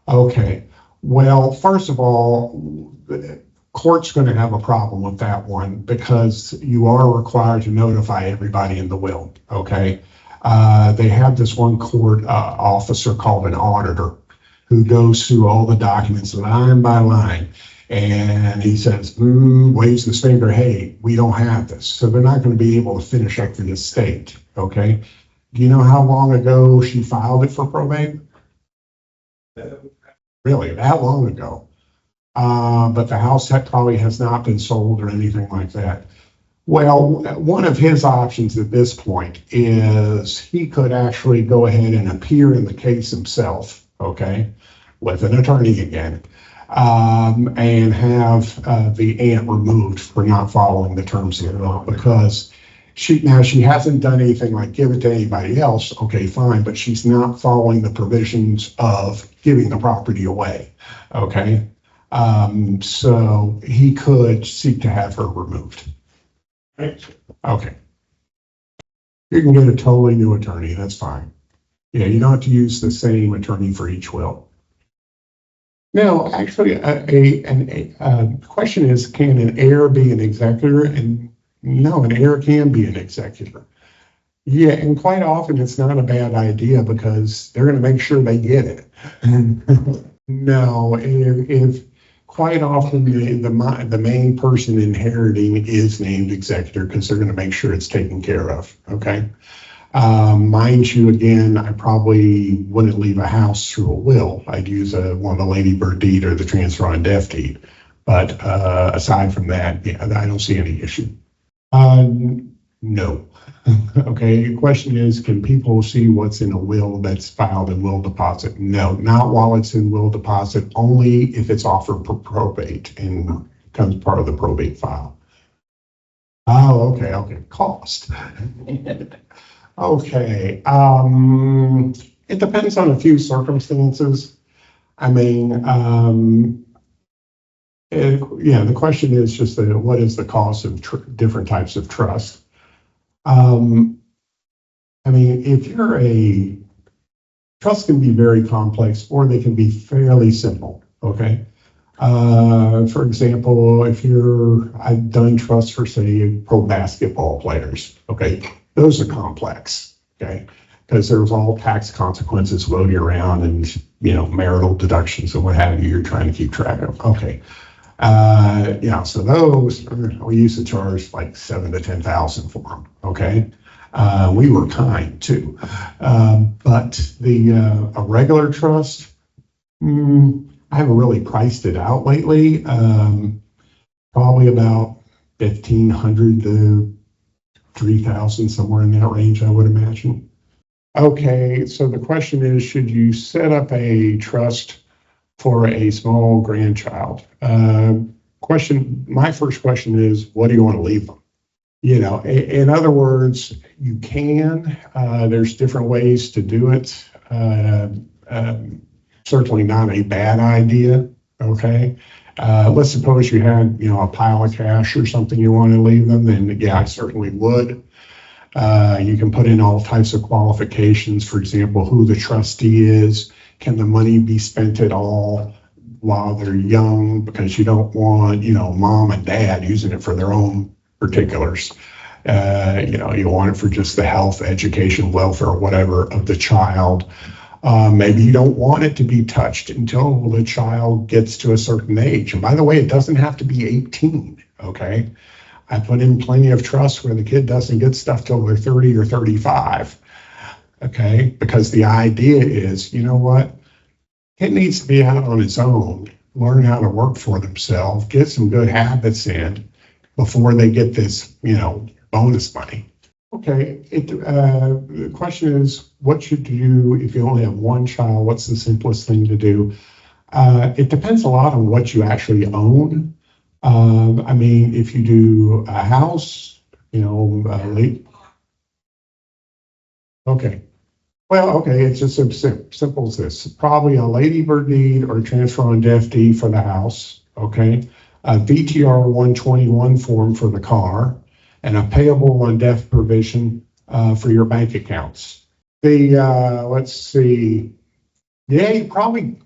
[SPEAKER 2] Okay. Well, first of all, the court's going to have a problem with that one because you are required to notify everybody in the will. Okay. They have this one court officer called an auditor who goes through all the documents line by line. And he says, waves his finger, hey, we don't have this. So they're not going to be able to finish up the estate. Okay. Do you know how long ago she filed it for probate? Really, that long ago. But the house probably has not been sold or anything like that. Well, one of his options at this point is he could actually go ahead and appear in the case himself, okay, with an attorney again, and have the aunt removed for not following the terms of the law because she hasn't done anything like give it to anybody else. Okay, fine, but she's not following the provisions of giving the property away. Okay, so he could seek to have her removed. Okay. You can get a totally new attorney. That's fine. Yeah, you don't have to use the same attorney for each will. Now, actually, the question is, can an heir be an executor? And no, an heir can be an executor. Yeah, and quite often it's not a bad idea because they're going to make sure they get it. No, if quite often the main person inheriting is named executor because they're going to make sure it's taken care of. Okay. Mind you, again, I probably wouldn't leave a house through a will. I'd use one of the ladybird deed or the transfer on death deed. But aside from that, yeah, I don't see any issue. No. Okay, the question is, can people see what's in a will that's filed in will deposit? No, not while it's in will deposit, only if it's offered for probate and becomes part of the probate file. Oh, okay, cost. Okay, it depends on a few circumstances. I mean, yeah, the question is just what is the cost of different types of trust? I mean, if you're trust can be very complex or they can be fairly simple, okay? For example, I've done trusts for, say, pro basketball players, okay? Those are complex, okay? Because there's all tax consequences floating around and, marital deductions and what have you, you're trying to keep track of, okay? Yeah, so those we used to charge like $7,000 to $10,000 for them. Okay,
[SPEAKER 7] We were kind too. But a regular trust, I haven't really priced it out lately. Probably about 1,500 to 3,000, somewhere in that range, I would imagine.
[SPEAKER 2] Okay, so the question is, should you set up a trust for a small grandchild? My first question is, what do you want to leave them? You know, in other words, you can, there's different ways to do it. Certainly not a bad idea, okay? Let's suppose you had, you know, a pile of cash or something you want to leave them, then yeah, I certainly would. You can put in all types of qualifications, for example, who the trustee is, can the money be spent at all while they're young, because you don't want, you know, mom and dad using it for their own particulars. You know, you want it for just the health, education, welfare, whatever of the child. Maybe you don't want it to be touched until the child gets to a certain age. And by the way, it doesn't have to be 18, okay? I put in plenty of trusts where the kid doesn't get stuff till they're 30 or 35, okay? Because the idea is, you know what? Kid needs to be out on its own, learn how to work for themselves, get some good habits in before they get this, you know, bonus money. Okay, the question is, what should you do if you only have one child? What's the simplest thing to do? It depends a lot on what you actually own. I mean, if you do a house, you know, okay. Well, okay, it's just as simple as this. Probably a ladybird deed or a transfer on death deed for the house, okay? A VTR 121 form for the car, and a payable on death provision for your bank accounts. Let's see. Yeah, you probably,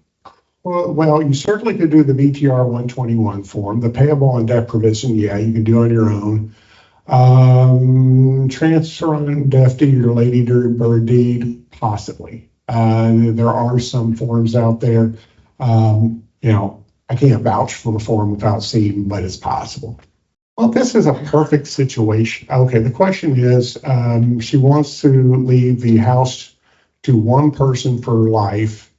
[SPEAKER 2] well, you certainly could do the VTR 121 form. The payable on death provision, yeah, you can do on your own. Transfer on death deed or ladybird deed, possibly. There are some forms out there. You know, I can't vouch for the form without seeing, but it's possible. Well, this is a perfect situation. Okay, the question is, she wants to leave the house to one person for life,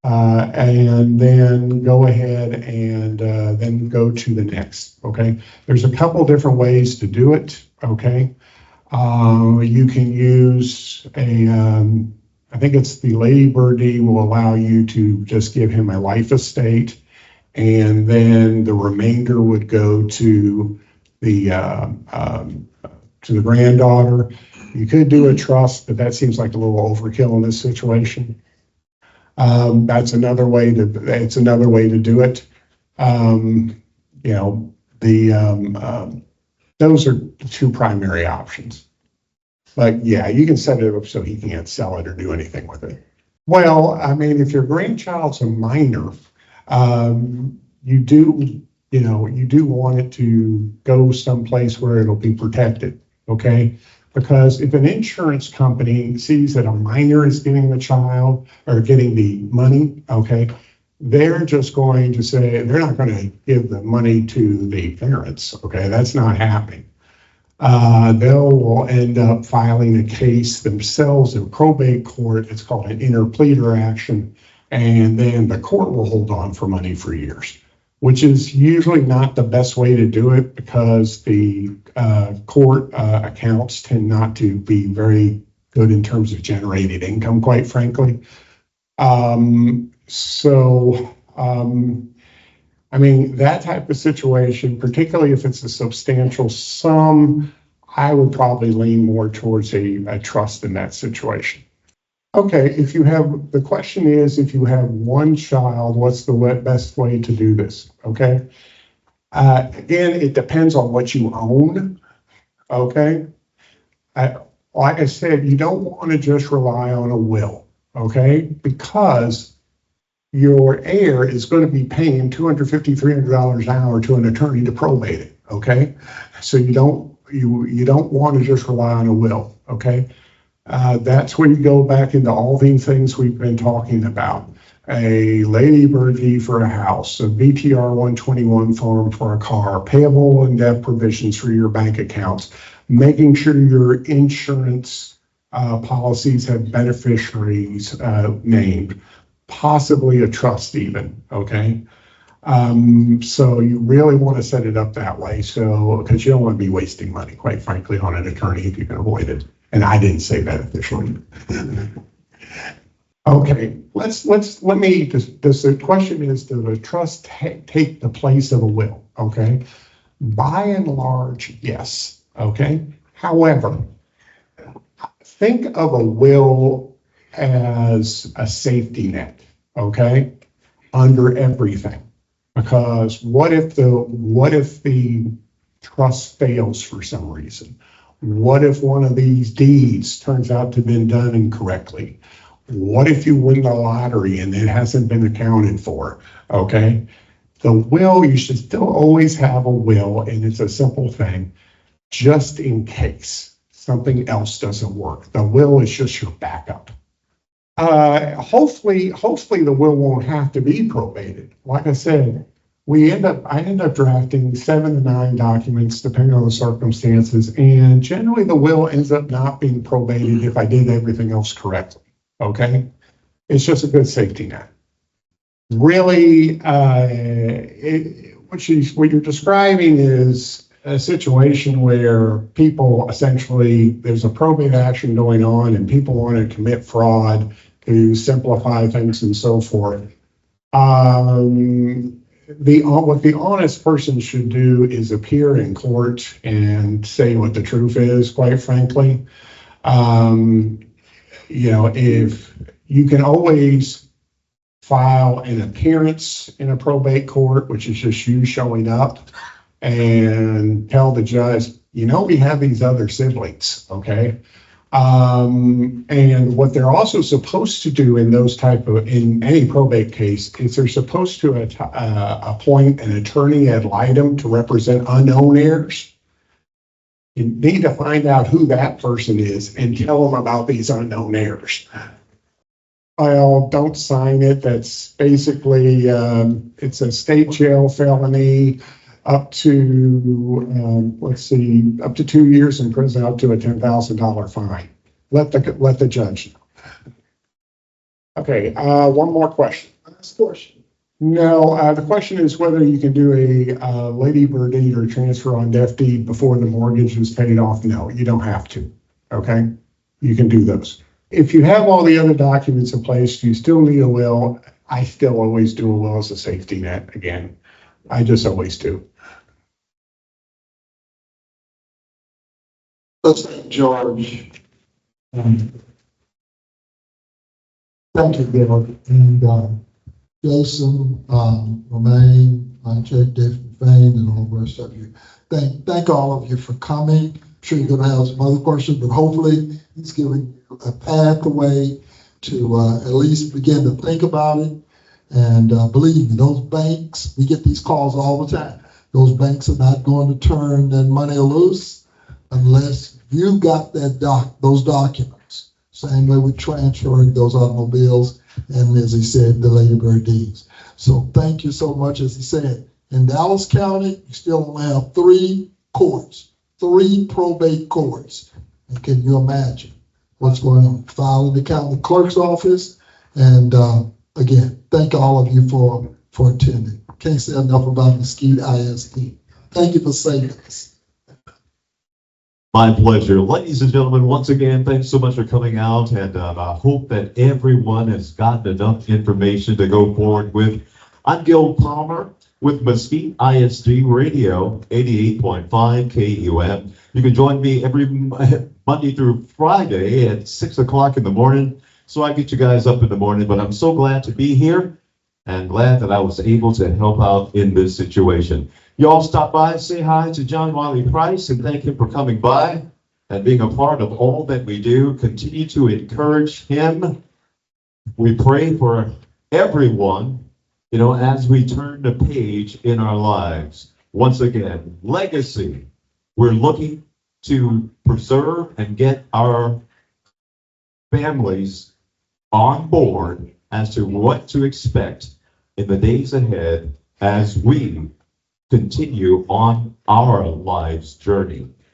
[SPEAKER 2] and then go ahead and then go to the next, okay? There's a couple different ways to do it, okay? You can use I think it's the ladybird deed will allow you to just give him a life estate, and then the remainder would go to the granddaughter. You could do a trust, but that seems like a little overkill in this situation. That's another way to. It's another way to do it. You know, those are the two primary options. But yeah, you can set it up so he can't sell it or do anything with it. Well, I mean, if your grandchild's a minor, you do want it to go someplace where it'll be protected, okay? Because if an insurance company sees that a minor is getting the child or getting the money, okay, they're just going to say, they're not going to give the money to the parents, okay? That's not happening. They'll end up filing a case themselves in probate court. It's called an interpleader action. And then the court will hold on for money for years, which is usually not the best way to do it because the court accounts tend not to be very good in terms of generated income, quite frankly. I mean, that type of situation, particularly if it's a substantial sum, I would probably lean more towards a trust in that situation. Okay, the question is, if you have one child, what's the best way to do this? Okay. Again, it depends on what you own. Okay. Like I said, you don't want to just rely on a will. Okay. Because your heir is going to be paying $250, $300 an hour to an attorney to probate it. Okay. So you don't want to just rely on a will. Okay. That's when you go back into all these things we've been talking about. A ladybird deed for a house, a VTR 121 form for a car, payable and debt provisions for your bank accounts,
[SPEAKER 7] making sure your insurance policies have beneficiaries named, possibly a trust even, okay? So you really want to set it up that way, so, because you don't want to be wasting money, quite frankly, on an attorney if you can avoid it. And I didn't say that officially. Okay, let me, the question is, does a trust take the place of a will, okay? By and large, yes, okay? However, think of a will as a safety net, okay? Under everything. Because what if the trust fails for some reason? What if one of these deeds turns out to have been done incorrectly? What if you win the lottery and it hasn't been accounted for? Okay. The will, you should still always have a will, and it's a simple thing, just in case something else doesn't work. The will is just your backup. Hopefully the will won't have to be probated. Like I said, I end up drafting 7 to 9 documents depending on the circumstances, and generally the will ends up not being probated if I did everything else correctly. Okay, it's just a good safety net. Really, what you're describing is a situation where people essentially, there's a probate action going on and people want to commit fraud to simplify things and so forth. What the honest person should do is appear in court and say what the truth is, quite frankly. If you can always file an appearance in a probate court, which is just you showing up, and tell the judge, we have these other siblings, okay? And what they're also supposed to do in in any probate case is they're supposed to appoint an attorney ad litem to represent unknown heirs. You need to find out who that person is and tell them about these unknown heirs. Well, don't sign it. That's basically, it's a state jail felony up to, up to 2 years in prison, up to a $10,000 fine. Let the judge know. Okay, one more question.
[SPEAKER 1] Last question.
[SPEAKER 7] No, the question is whether you can do a Lady Bird deed or transfer on death deed before the mortgage is paid off. No, you don't have to. Okay, you can do those. If you have all the other documents in place, you still need a will. I still always do a will as a safety net. Again, I just always do.
[SPEAKER 1] Let's thank George. Thank you, Bill. And Jason, Romaine, Jack, David Fain, and all the rest of you. Thank all of you for coming. I'm sure you're going to have some other questions, but hopefully he's giving you a pathway to at least begin to think about it. And believe me, those banks, we get these calls all the time. Those banks are not going to turn that money loose unless you got those documents. Same way with transferring those automobiles and, as he said, the Lady Bird deeds. So thank you so much. As he said, in Dallas County, you still only have 3 courts, 3 probate courts. And can you imagine what's going on? File in the county clerk's office. And again, thank all of you for attending. Can't say enough about Mesquite ISD. Thank you for saving us.
[SPEAKER 3] My pleasure. Ladies and gentlemen, once again, thanks so much for coming out, and I hope that everyone has gotten enough information to go forward with. I'm Gil Palmer with Mesquite ISD Radio, 88.5 KUM. You can join me every Monday through Friday at 6 o'clock in the morning, so I get you guys up in the morning, but I'm so glad to be here and glad that I was able to help out in this situation. Y'all stop by, say hi to John Wiley Price, and thank him for coming by and being a part of all that we do. Continue to encourage him. We pray for everyone, as we turn the page in our lives. Once again, legacy. We're looking to preserve and get our families on board as to what to expect in the days ahead as we continue on our life's journey.